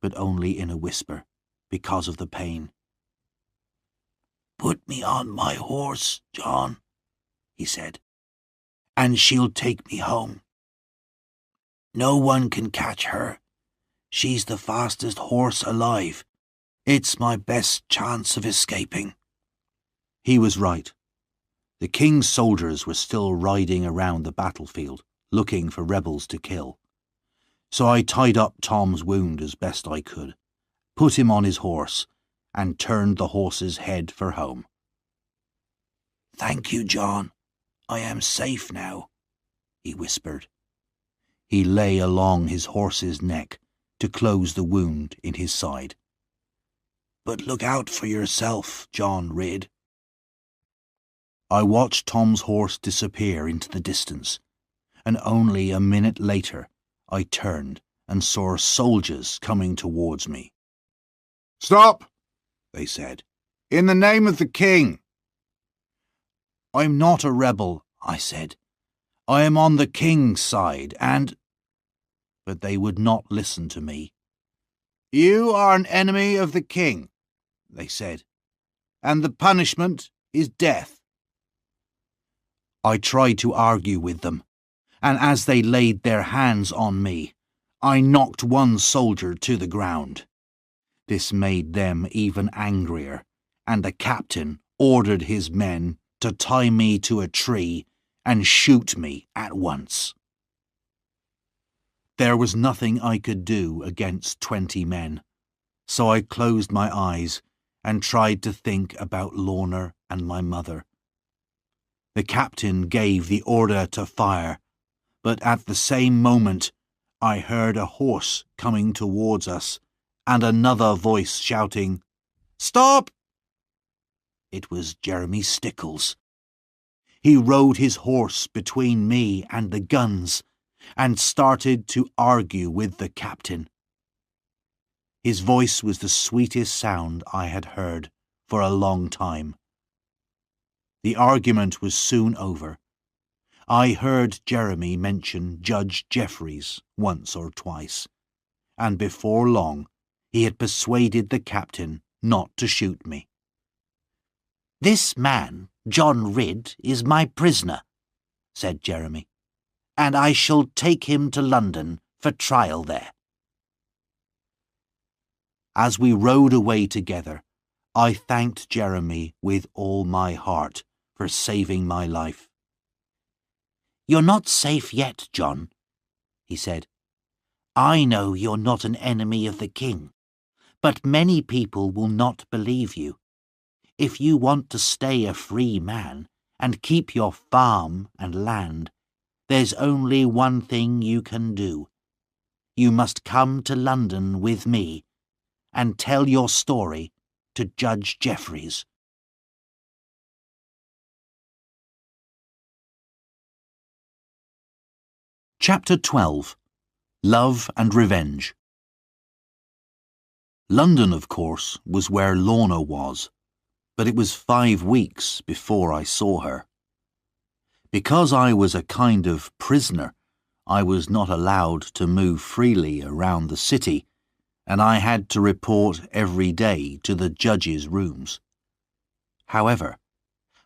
but only in a whisper because of the pain. "Put me on my horse, John," he said, "and she'll take me home. No one can catch her. She's the fastest horse alive. It's my best chance of escaping." He was right. The king's soldiers were still riding around the battlefield, looking for rebels to kill. So I tied up Tom's wound as best I could, put him on his horse, and turned the horse's head for home. "Thank you, John. I am safe now," he whispered. He lay along his horse's neck to close the wound in his side. "But look out for yourself, John Ridd." I watched Tom's horse disappear into the distance, and only a minute later I turned and saw soldiers coming towards me. "Stop!" they said. "In the name of the king." "I'm not a rebel," I said. "I am on the king's side, and—" But they would not listen to me. "You are an enemy of the king," they said, "and the punishment is death." I tried to argue with them, and as they laid their hands on me, I knocked one soldier to the ground. This made them even angrier, and the captain ordered his men to tie me to a tree and shoot me at once. There was nothing I could do against 20 men, so I closed my eyes and tried to think about Lorna and my mother. The captain gave the order to fire, but at the same moment I heard a horse coming towards us and another voice shouting, "Stop!" It was Jeremy Stickles. He rode his horse between me and the guns and started to argue with the captain. His voice was the sweetest sound I had heard for a long time. The argument was soon over. I heard Jeremy mention Judge Jeffreys once or twice, and before long he had persuaded the captain not to shoot me. "This man, John Ridd, is my prisoner," said Jeremy, "and I shall take him to London for trial there." As we rode away together, I thanked Jeremy with all my heart for saving my life. "You're not safe yet, John," he said. "I know you're not an enemy of the king, but many people will not believe you. If you want to stay a free man and keep your farm and land, there's only one thing you can do. You must come to London with me and tell your story to Judge Jeffreys." Chapter 12. Love and Revenge. London, of course, was where Lorna was, but it was 5 weeks before I saw her. Because I was a kind of prisoner, I was not allowed to move freely around the city, and I had to report every day to the judge's rooms. However,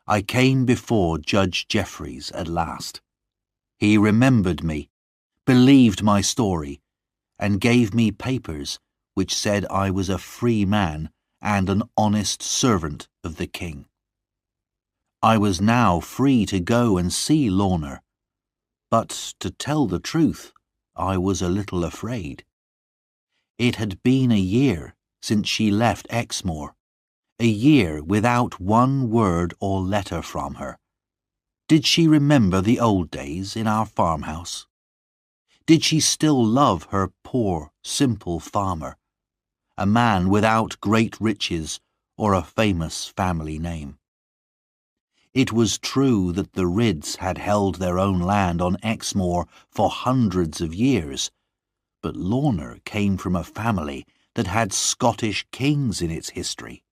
I came before Judge Jeffreys at last. He remembered me, believed my story, and gave me papers which said I was a free man and an honest servant of the king. I was now free to go and see Lorna, but to tell the truth, I was a little afraid. It had been a year since she left Exmoor, a year without one word or letter from her. Did she remember the old days in our farmhouse? Did she still love her poor, simple farmer, a man without great riches or a famous family name? It was true that the Ridds had held their own land on Exmoor for hundreds of years, but Lorna came from a family that had Scottish kings in its history.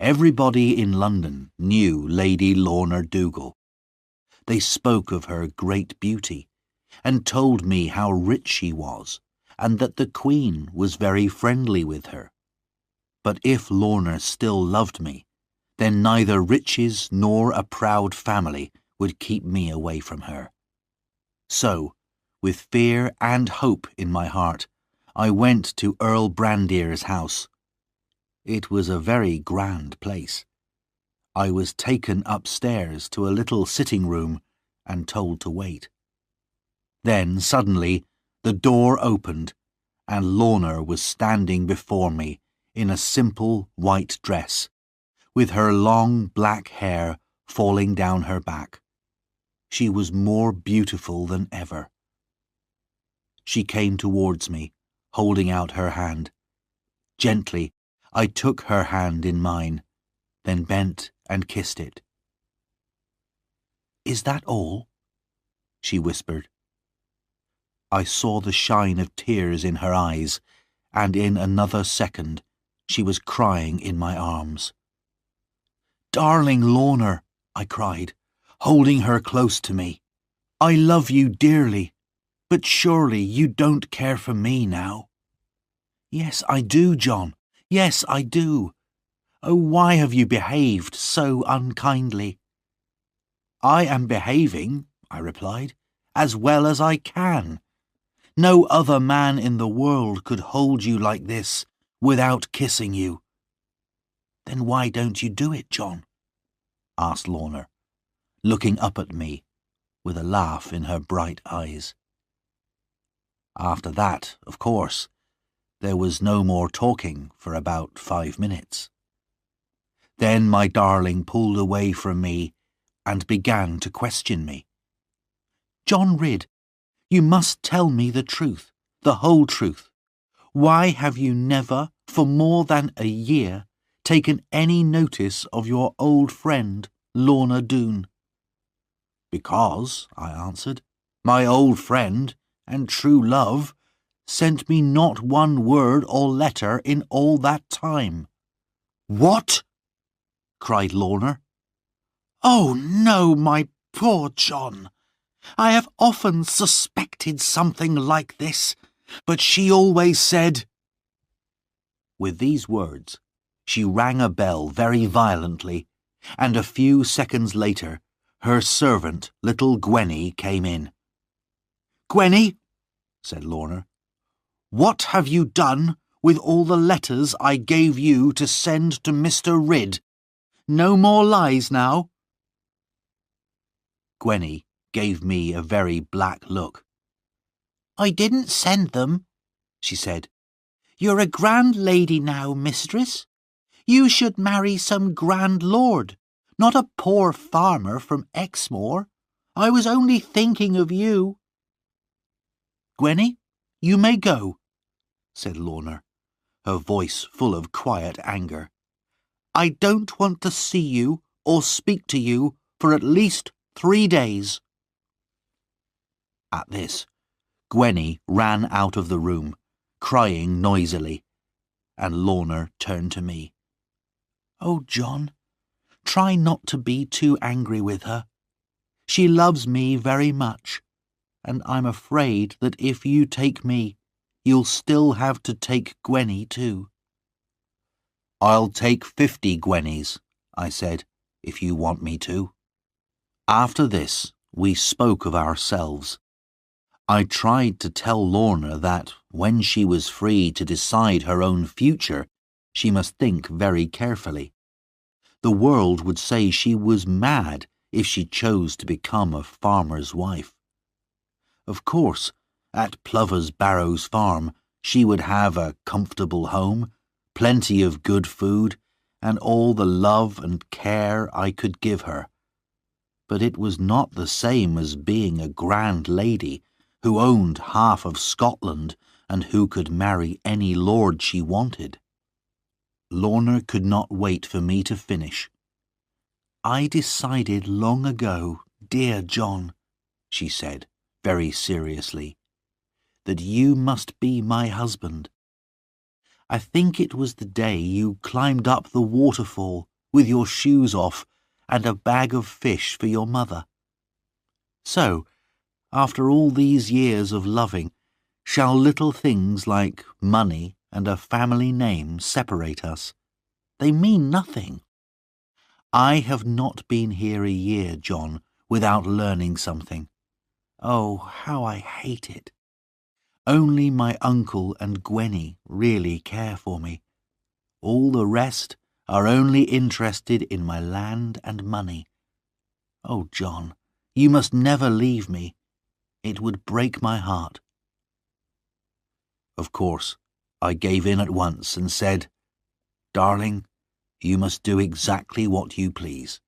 Everybody in London knew Lady Lorna Doone. They spoke of her great beauty, and told me how rich she was, and that the Queen was very friendly with her. But if Lorna still loved me, then neither riches nor a proud family would keep me away from her. So, with fear and hope in my heart, I went to Earl Brandir's house. It was a very grand place. I was taken upstairs to a little sitting room and told to wait. Then, suddenly, the door opened, and Lorna was standing before me in a simple white dress, with her long black hair falling down her back. She was more beautiful than ever. She came towards me, holding out her hand. Gently, I took her hand in mine, then bent and kissed it. "Is that all?" she whispered. I saw the shine of tears in her eyes, and in another second she was crying in my arms. "Darling Lorna," I cried, holding her close to me, "I love you dearly, but surely you don't care for me now." "Yes, I do, John. Yes, I do. Oh, why have you behaved so unkindly?" "I am behaving," I replied, "as well as I can. No other man in the world could hold you like this without kissing you." "Then why don't you do it, John?" asked Lorna, looking up at me with a laugh in her bright eyes. After that, of course, there was no more talking for about 5 minutes. Then my darling pulled away from me and began to question me. "John Ridd, you must tell me the truth, the whole truth. Why have you never, for more than a year, taken any notice of your old friend, Lorna Doone?" "Because," I answered, "my old friend and true love sent me not one word or letter in all that time." "What?" cried Lorna. "Oh, no, my poor John. I have often suspected something like this, but she always said—" With these words, she rang a bell very violently, and a few seconds later, her servant, little Gwenny, came in. "Gwenny," said Lorna, "what have you done with all the letters I gave you to send to Mr. Ridd? No more lies now." Gwenny gave me a very black look. "I didn't send them," she said. "You're a grand lady now, mistress. You should marry some grand lord, not a poor farmer from Exmoor. I was only thinking of you." "Gwenny, you may go," said Lorna, her voice full of quiet anger. "I don't want to see you or speak to you for at least 3 days. At this, Gwenny ran out of the room, crying noisily, and Lorna turned to me. "Oh, John, try not to be too angry with her. She loves me very much, and I'm afraid that if you take me, you'll still have to take Gwenny too." "I'll take 50 Gwennys," I said, "if you want me to." After this, we spoke of ourselves. I tried to tell Lorna that, when she was free to decide her own future, she must think very carefully. The world would say she was mad if she chose to become a farmer's wife. Of course, at Plover's Barrows Farm, she would have a comfortable home, plenty of good food, and all the love and care I could give her. But it was not the same as being a grand lady who owned half of Scotland and who could marry any lord she wanted. Lorna could not wait for me to finish. "I decided long ago, dear John," she said, very seriously, "that you must be my husband. I think it was the day you climbed up the waterfall with your shoes off and a bag of fish for your mother. So, after all these years of loving, shall little things like money and a family name separate us? They mean nothing. I have not been here a year, John, without learning something. Oh, how I hate it. Only my uncle and Gwenny really care for me. All the rest are only interested in my land and money. Oh, John, you must never leave me. It would break my heart." Of course, I gave in at once and said, "Darling, you must do exactly what you please."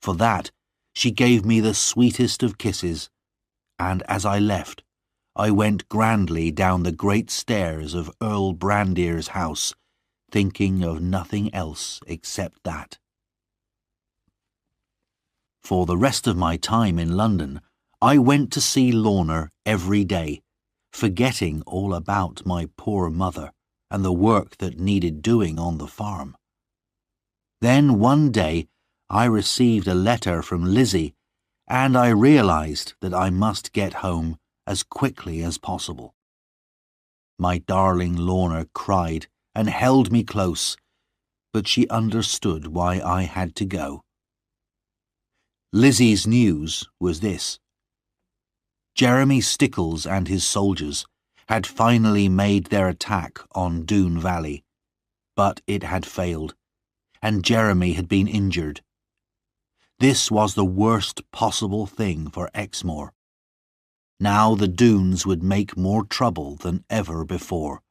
For that, she gave me the sweetest of kisses, and as I left, I went grandly down the great stairs of Earl Brandir's house, thinking of nothing else except that. For the rest of my time in London, I went to see Lorna every day, forgetting all about my poor mother and the work that needed doing on the farm. Then one day I received a letter from Lizzie, and I realized that I must get home as quickly as possible. My darling Lorna cried and held me close, but she understood why I had to go. Lizzie's news was this. Jeremy Stickles and his soldiers had finally made their attack on Doone Valley, but it had failed, and Jeremy had been injured, This was the worst possible thing for Exmoor. Now the Doones would make more trouble than ever before,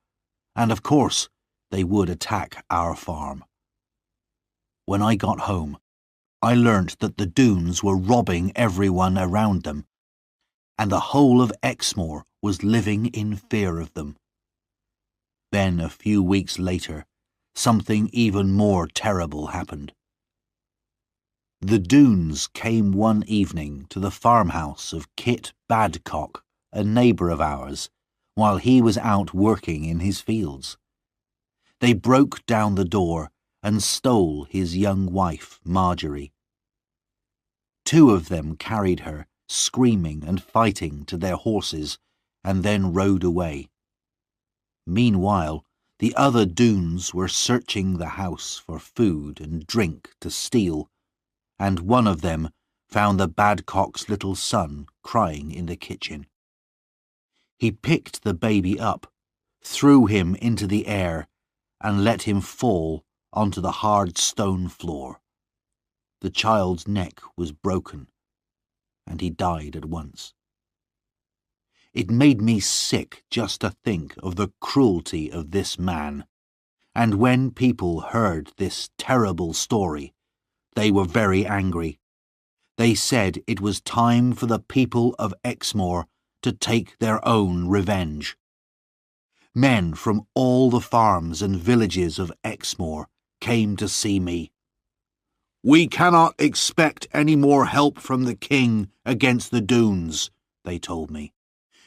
and of course they would attack our farm. When I got home, I learnt that the Doones were robbing everyone around them, and the whole of Exmoor was living in fear of them. Then, a few weeks later, something even more terrible happened. The Doones came one evening to the farmhouse of Kit Badcock, a neighbour of ours, while he was out working in his fields. They broke down the door and stole his young wife, Marjorie. 2 of them carried her, screaming and fighting, to their horses, and then rode away. Meanwhile, the other Doones were searching the house for food and drink to steal, and one of them found the Badcock's little son crying in the kitchen. He picked the baby up, threw him into the air, and let him fall onto the hard stone floor. The child's neck was broken, and he died at once. It made me sick just to think of the cruelty of this man, and when people heard this terrible story, they were very angry. They said it was time for the people of Exmoor to take their own revenge. Men from all the farms and villages of Exmoor came to see me. "We cannot expect any more help from the king against the Doones," they told me.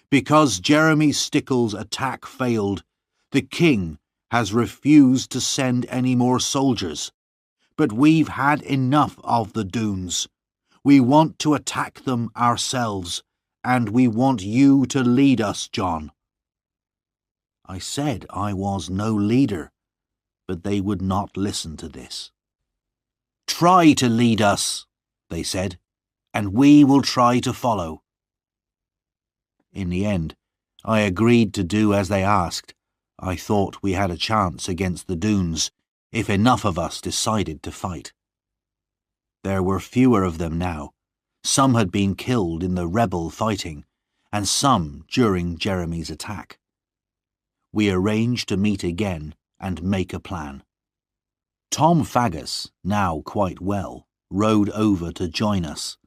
"Because Jeremy Stickle's attack failed, the king has refused to send any more soldiers. But we've had enough of the Doones. We want to attack them ourselves, and we want you to lead us, John." I said I was no leader, but they would not listen to this. "Try to lead us," they said, "and we will try to follow." In the end, I agreed to do as they asked. I thought we had a chance against the Doones, if enough of us decided to fight. There were fewer of them now. Some had been killed in the rebel fighting, and some during Jeremy's attack. We arranged to meet again and make a plan. Tom Faggus, now quite well, rode over to join us,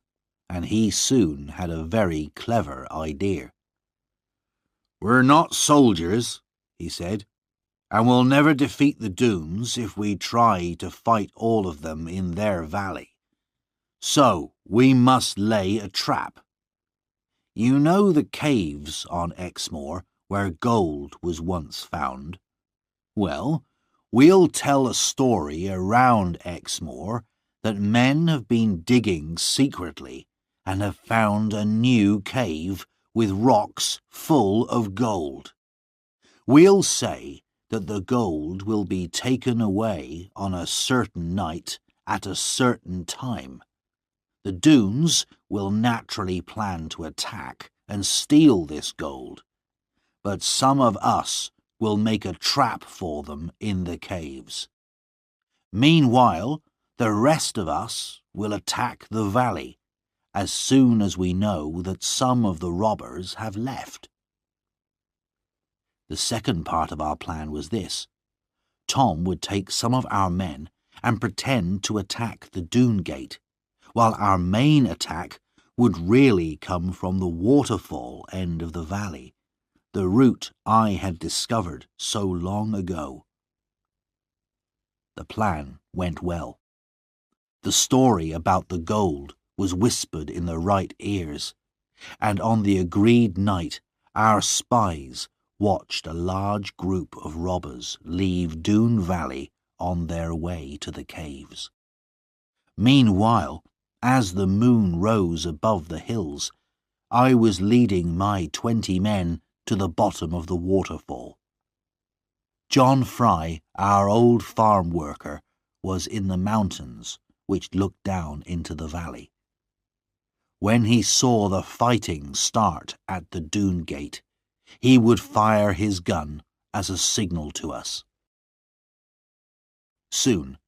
and he soon had a very clever idea. "We're not soldiers," he said, "and we'll never defeat the Doones if we try to fight all of them in their valley. So we must lay a trap. You know the caves on Exmoor where gold was once found? Well, we'll tell a story around Exmoor that men have been digging secretly and have found a new cave with rocks full of gold. We'll say that the gold will be taken away on a certain night at a certain time. The Doones will naturally plan to attack and steal this gold, but some of us will make a trap for them in the caves. Meanwhile, the rest of us will attack the valley as soon as we know that some of the robbers have left." The second part of our plan was this. Tom would take some of our men and pretend to attack the Doone Gate, while our main attack would really come from the waterfall end of the valley, the route I had discovered so long ago. The plan went well. The story about the gold was whispered in the right ears, and on the agreed night our spies watched a large group of robbers leave Doone Valley on their way to the caves. Meanwhile, as the moon rose above the hills, I was leading my 20 men to the bottom of the waterfall. John Fry, our old farm worker, was in the mountains which looked down into the valley. When he saw the fighting start at the Doone Gate, he would fire his gun as a signal to us. Soon,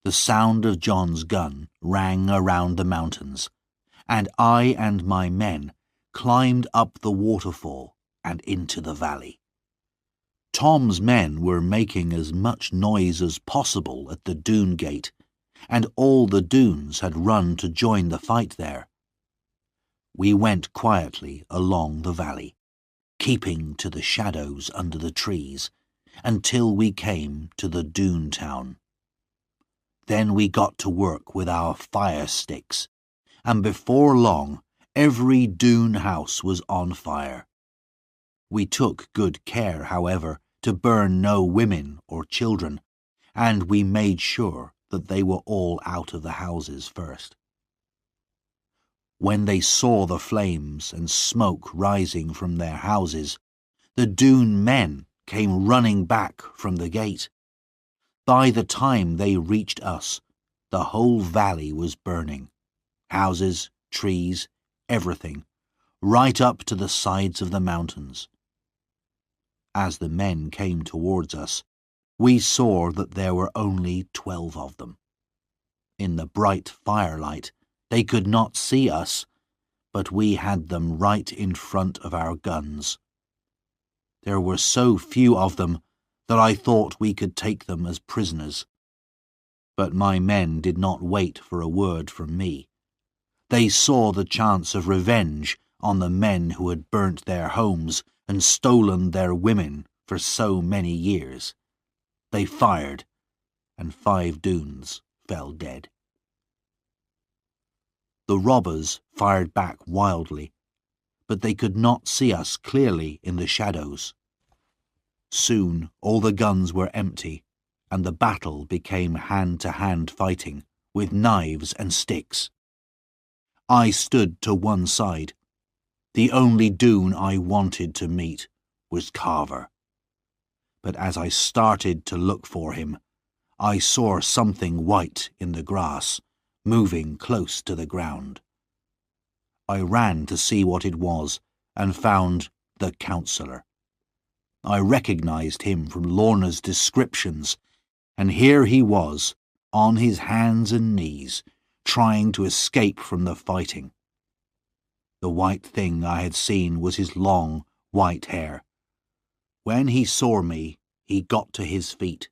The sound of John's gun rang around the mountains, and I and my men climbed up the waterfall and into the valley. Tom's men were making as much noise as possible at the Doone gate, and all the Doones had run to join the fight there. We went quietly along the valley, keeping to the shadows under the trees, until we came to the Doone town. Then we got to work with our fire sticks, and before long every Doone house was on fire. We took good care, however, to burn no women or children, and we made sure that they were all out of the houses first. When they saw the flames and smoke rising from their houses, the Doone men came running back from the gate. By the time they reached us, the whole valley was burning. Houses, trees, everything, right up to the sides of the mountains. As the men came towards us, we saw that there were only 12 of them. In the bright firelight, they could not see us, but we had them right in front of our guns. There were so few of them that I thought we could take them as prisoners. But my men did not wait for a word from me. They saw the chance of revenge on the men who had burnt their homes and stolen their women for so many years. They fired, and 5 Doones fell dead. The robbers fired back wildly, but they could not see us clearly in the shadows. Soon all the guns were empty, and the battle became hand-to-hand fighting, with knives and sticks. I stood to one side. The only Doone I wanted to meet was Carver. But as I started to look for him, I saw something white in the grass, moving close to the ground. I ran to see what it was, and found the counsellor. I recognized him from Lorna's descriptions, and here he was, on his hands and knees, trying to escape from the fighting. The white thing I had seen was his long, white hair. When he saw me, he got to his feet.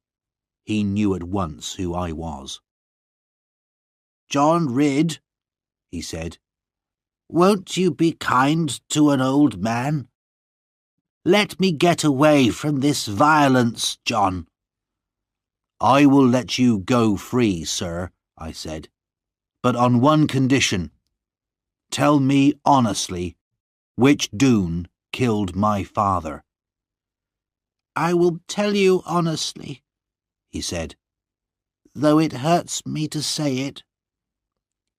He knew at once who I was. "John Ridd," he said, "won't you be kind to an old man? Let me get away from this violence, John." "I will let you go free, sir," I said, "but on one condition. Tell me honestly, which Doone killed my father?" "I will tell you honestly," he said, "though it hurts me to say it.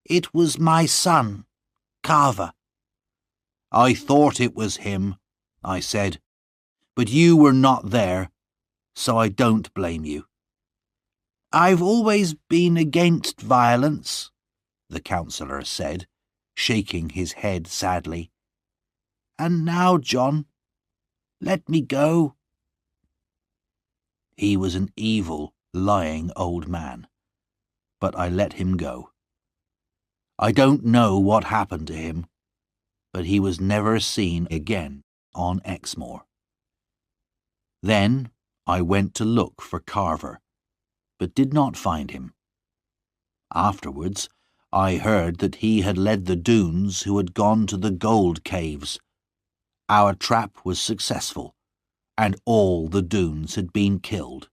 It was my son, Carver." "I thought it was him," I said, "but you were not there, so I don't blame you." "I've always been against violence," the counsellor said, shaking his head sadly. "And now, John, let me go." He was an evil, lying old man, but I let him go. I don't know what happened to him, but he was never seen again on Exmoor. Then I went to look for Carver, but did not find him. Afterwards, I heard that he had led the Doones who had gone to the gold caves. Our trap was successful, and all the Doones had been killed.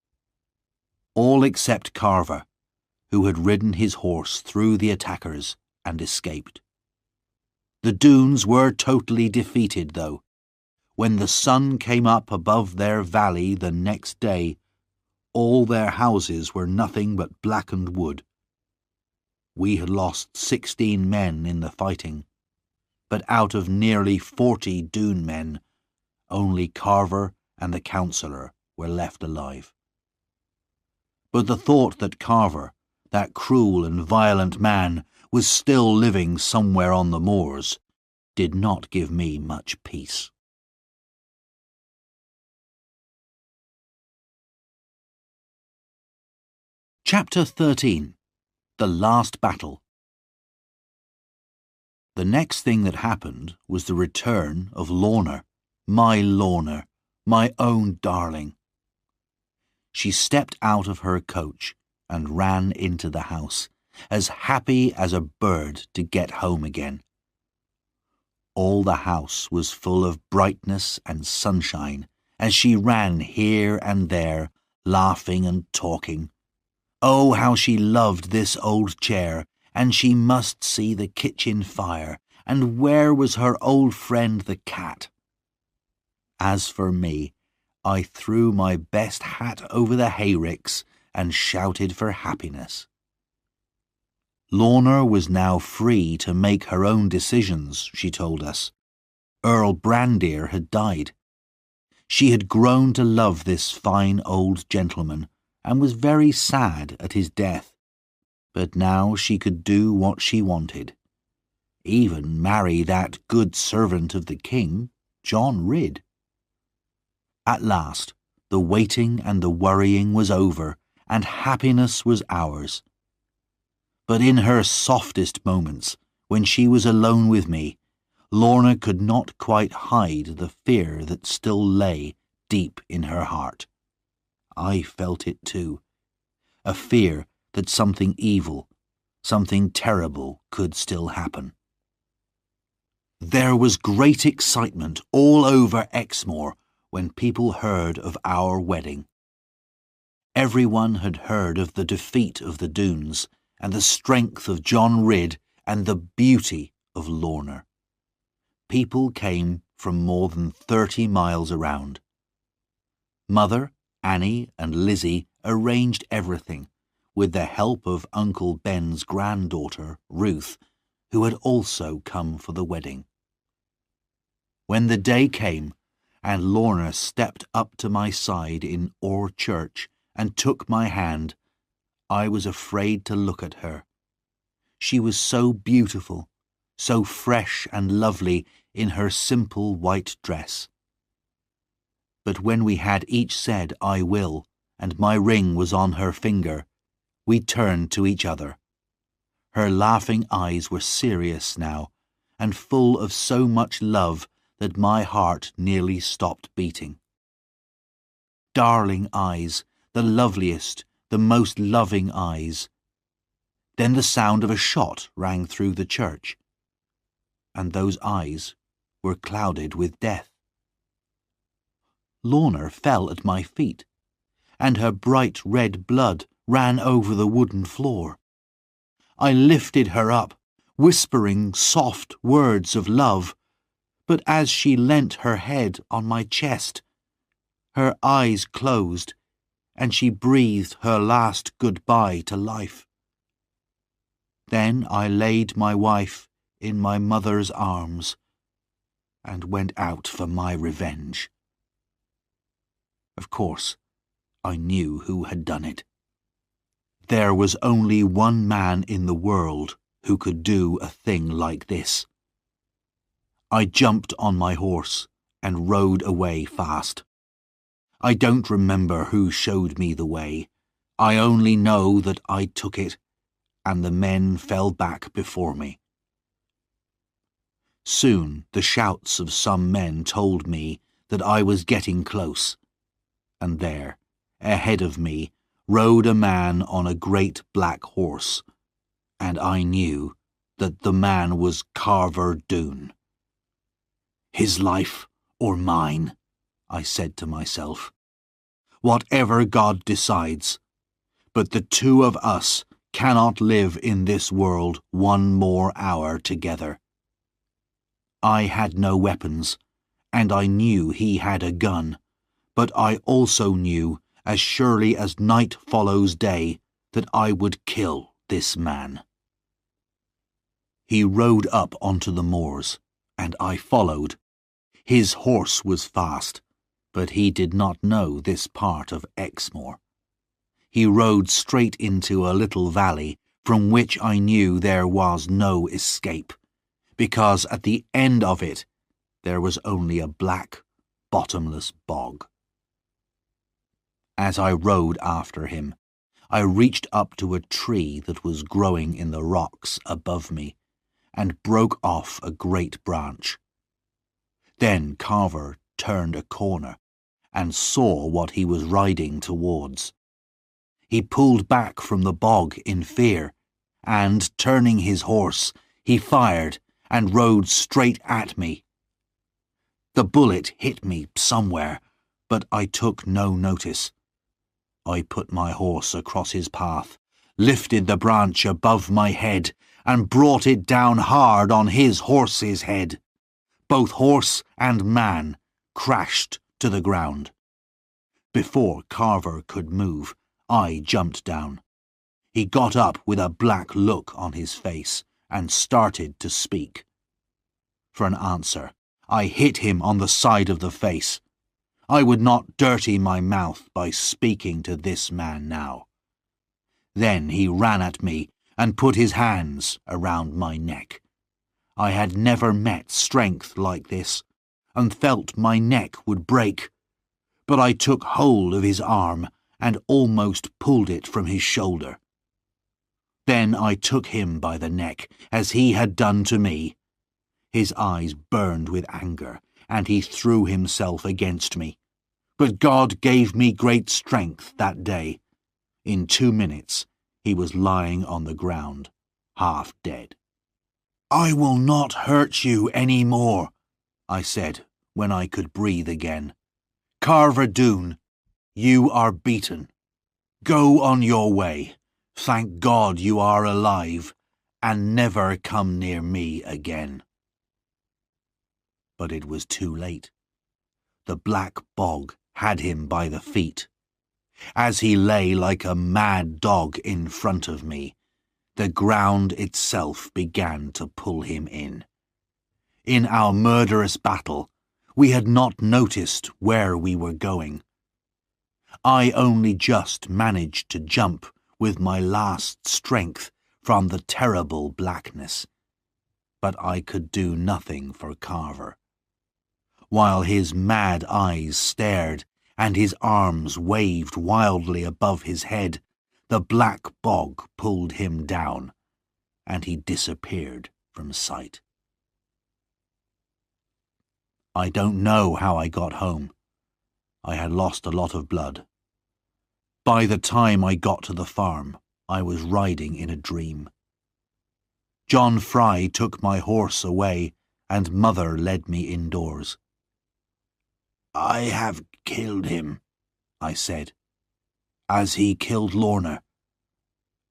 All except Carver, who had ridden his horse through the attackers and escaped. The Doones were totally defeated, though. When the sun came up above their valley the next day, all their houses were nothing but blackened wood. We had lost 16 men in the fighting, but out of nearly 40 Doone men, only Carver and the counsellor were left alive. But the thought that Carver, that cruel and violent man, was still living somewhere on the moors, did not give me much peace. Chapter 13. The Last Battle. The next thing that happened was the return of Lorna, my own darling. She stepped out of her coach and ran into the house, as happy as a bird to get home again. All the house was full of brightness and sunshine as she ran here and there, laughing and talking. Oh, how she loved this old chair, and she must see the kitchen fire, and where was her old friend the cat? As for me, I threw my best hat over the hayricks and shouted for happiness. Lorna was now free to make her own decisions, she told us. Earl Brandir had died. She had grown to love this fine old gentleman, and was very sad at his death. But now she could do what she wanted. Even marry that good servant of the king, John Ridd. At last, the waiting and the worrying was over, and happiness was ours. But in her softest moments, when she was alone with me, Lorna could not quite hide the fear that still lay deep in her heart. I felt it too, a fear that something evil, something terrible could still happen. There was great excitement all over Exmoor when people heard of our wedding. Everyone had heard of the defeat of the Doones, and the strength of John Ridd, and the beauty of Lorna. People came from more than 30 miles around. Mother, Annie and Lizzie arranged everything, with the help of Uncle Ben's granddaughter, Ruth, who had also come for the wedding. When the day came, and Lorna stepped up to my side in Orr Church and took my hand, I was afraid to look at her. She was so beautiful, so fresh and lovely in her simple white dress. But when we had each said, "I will," and my ring was on her finger, we turned to each other. Her laughing eyes were serious now, and full of so much love that my heart nearly stopped beating. Darling eyes, the loveliest, the most loving eyes. Then the sound of a shot rang through the church, and those eyes were clouded with death. Lorna fell at my feet, and her bright red blood ran over the wooden floor. I lifted her up, whispering soft words of love, but as she leant her head on my chest, her eyes closed, and she breathed her last goodbye to life. Then I laid my wife in my mother's arms and went out for my revenge. Of course, I knew who had done it. There was only one man in the world who could do a thing like this. I jumped on my horse and rode away fast. I don't remember who showed me the way. I only know that I took it, and the men fell back before me. Soon the shouts of some men told me that I was getting close, and there, ahead of me, rode a man on a great black horse, and I knew that the man was Carver Doone. His life or mine, I said to myself. Whatever God decides, but the two of us cannot live in this world one more hour together. I had no weapons, and I knew he had a gun, but I also knew, as surely as night follows day, that I would kill this man. He rode up onto the moors, and I followed. His horse was fast, but he did not know this part of Exmoor. He rode straight into a little valley from which I knew there was no escape, because at the end of it there was only a black, bottomless bog. As I rode after him, I reached up to a tree that was growing in the rocks above me and broke off a great branch. Then Carver turned a corner and saw what he was riding towards. He pulled back from the bog in fear, and, turning his horse, he fired and rode straight at me. The bullet hit me somewhere, but I took no notice. I put my horse across his path, lifted the branch above my head, and brought it down hard on his horse's head. Both horse and man crashed to the ground. Before Carver could move, I jumped down. He got up with a black look on his face and started to speak. For an answer, I hit him on the side of the face. I would not dirty my mouth by speaking to this man now. Then he ran at me and put his hands around my neck. I had never met strength like this, and felt my neck would break. But I took hold of his arm and almost pulled it from his shoulder. Then I took him by the neck, as he had done to me. His eyes burned with anger, and he threw himself against me. But God gave me great strength that day. In 2 minutes, he was lying on the ground, half dead. "I will not hurt you any more," I said when I could breathe again. "Carver Doone, you are beaten. Go on your way. Thank God you are alive, and never come near me again." But it was too late. The black bog had him by the feet. As he lay like a mad dog in front of me, the ground itself began to pull him in. In our murderous battle, we had not noticed where we were going. I only just managed to jump with my last strength from the terrible blackness, but I could do nothing for Carver. While his mad eyes stared and his arms waved wildly above his head, the black bog pulled him down, and he disappeared from sight. I don't know how I got home. I had lost a lot of blood. By the time I got to the farm, I was riding in a dream. John Fry took my horse away, and Mother led me indoors. "I have killed him," I said, "as he killed Lorna.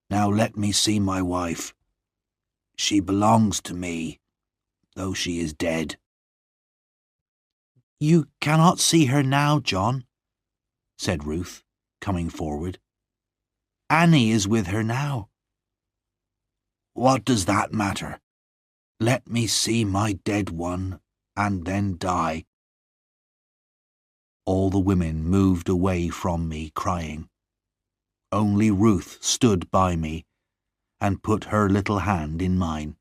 Now let me see my wife. She belongs to me, though she is dead." "You cannot see her now, John," said Ruth, coming forward. "Annie is with her now." "What does that matter? Let me see my dead one, and then die." All the women moved away from me, crying. Only Ruth stood by me and put her little hand in mine.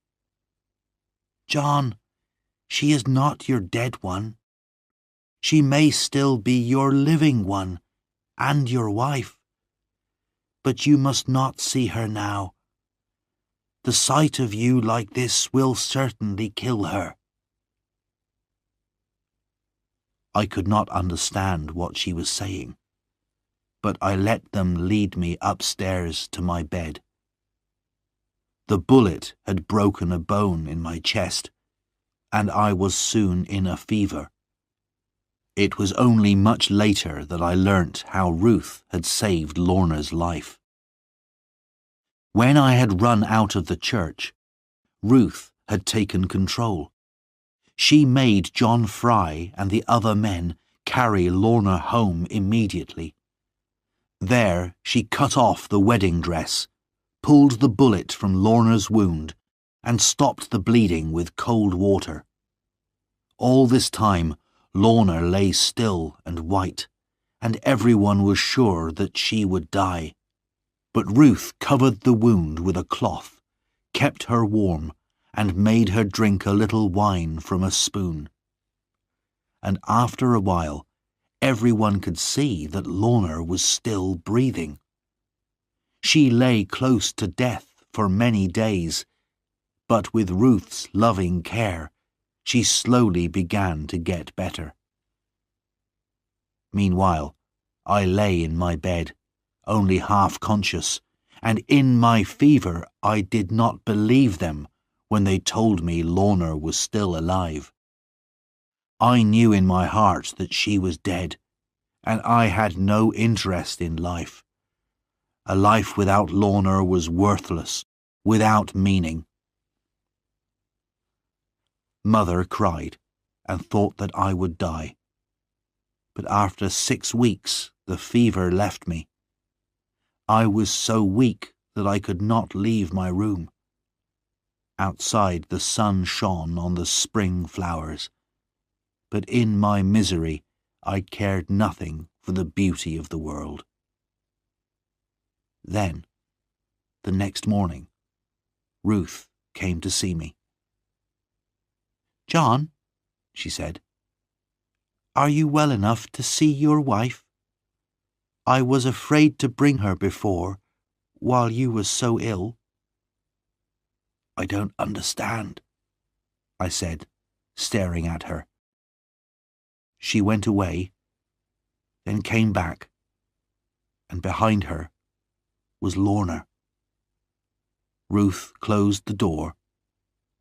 "John, she is not your dead one. She may still be your living one and your wife. But you must not see her now. The sight of you like this will certainly kill her." I could not understand what she was saying, but I let them lead me upstairs to my bed. The bullet had broken a bone in my chest, and I was soon in a fever. It was only much later that I learnt how Ruth had saved Lorna's life. When I had run out of the church, Ruth had taken control. She made John Fry and the other men carry Lorna home immediately. There she cut off the wedding dress, pulled the bullet from Lorna's wound, and stopped the bleeding with cold water. All this time Lorna lay still and white, and everyone was sure that she would die. But Ruth covered the wound with a cloth, kept her warm, and made her drink a little wine from a spoon. And after a while, everyone could see that Lorna was still breathing. She lay close to death for many days, but with Ruth's loving care, she slowly began to get better. Meanwhile, I lay in my bed, only half conscious, and in my fever I did not believe them when they told me Lorna was still alive. I knew in my heart that she was dead, and I had no interest in life. A life without Lorna was worthless, without meaning. Mother cried and thought that I would die. But after 6 weeks the fever left me. I was so weak that I could not leave my room. Outside the sun shone on the spring flowers, but in my misery I cared nothing for the beauty of the world. Then, the next morning, Ruth came to see me. "John," she said, "are you well enough to see your wife? I was afraid to bring her before, while you were so ill." "I don't understand," I said, staring at her. She went away, then came back, and behind her was Lorna. Ruth closed the door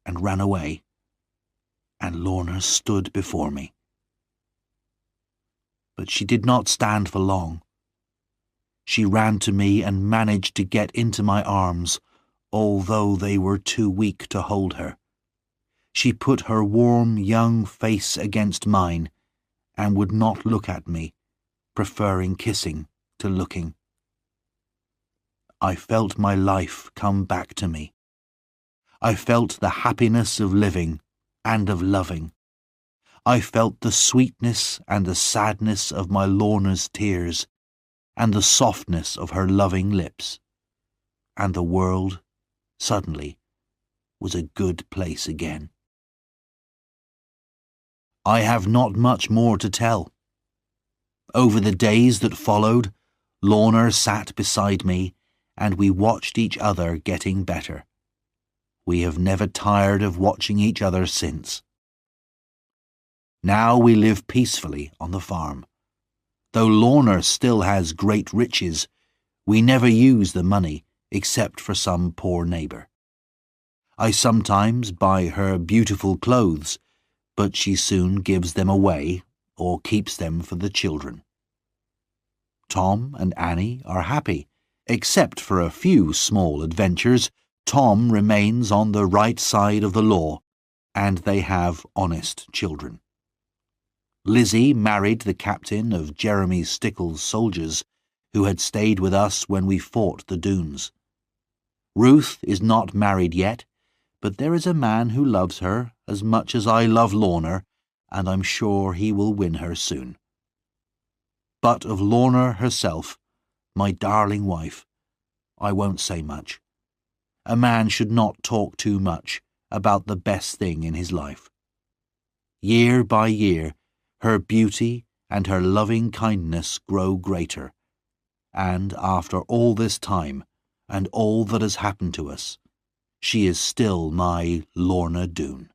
and ran away, and Lorna stood before me. But she did not stand for long. She ran to me and managed to get into my arms, although they were too weak to hold her. She put her warm young face against mine and would not look at me, preferring kissing to looking. I felt my life come back to me. I felt the happiness of living and of loving. I felt the sweetness and the sadness of my Lorna's tears, and the softness of her loving lips. And the world, suddenly, was a good place again. I have not much more to tell. Over the days that followed, Lorna sat beside me, and we watched each other getting better. We have never tired of watching each other since. Now we live peacefully on the farm. Though Lorna still has great riches, we never use the money except for some poor neighbour. I sometimes buy her beautiful clothes, but she soon gives them away or keeps them for the children. Tom and Annie are happy. Except for a few small adventures, Tom remains on the right side of the law, and they have honest children. Lizzie married the captain of Jeremy Stickle's soldiers, who had stayed with us when we fought the Doones. Ruth is not married yet, but there is a man who loves her as much as I love Lorna, and I'm sure he will win her soon. But of Lorna herself, my darling wife, I won't say much. A man should not talk too much about the best thing in his life. Year by year, her beauty and her loving kindness grow greater, and after all this time, and all that has happened to us, she is still my Lorna Doone.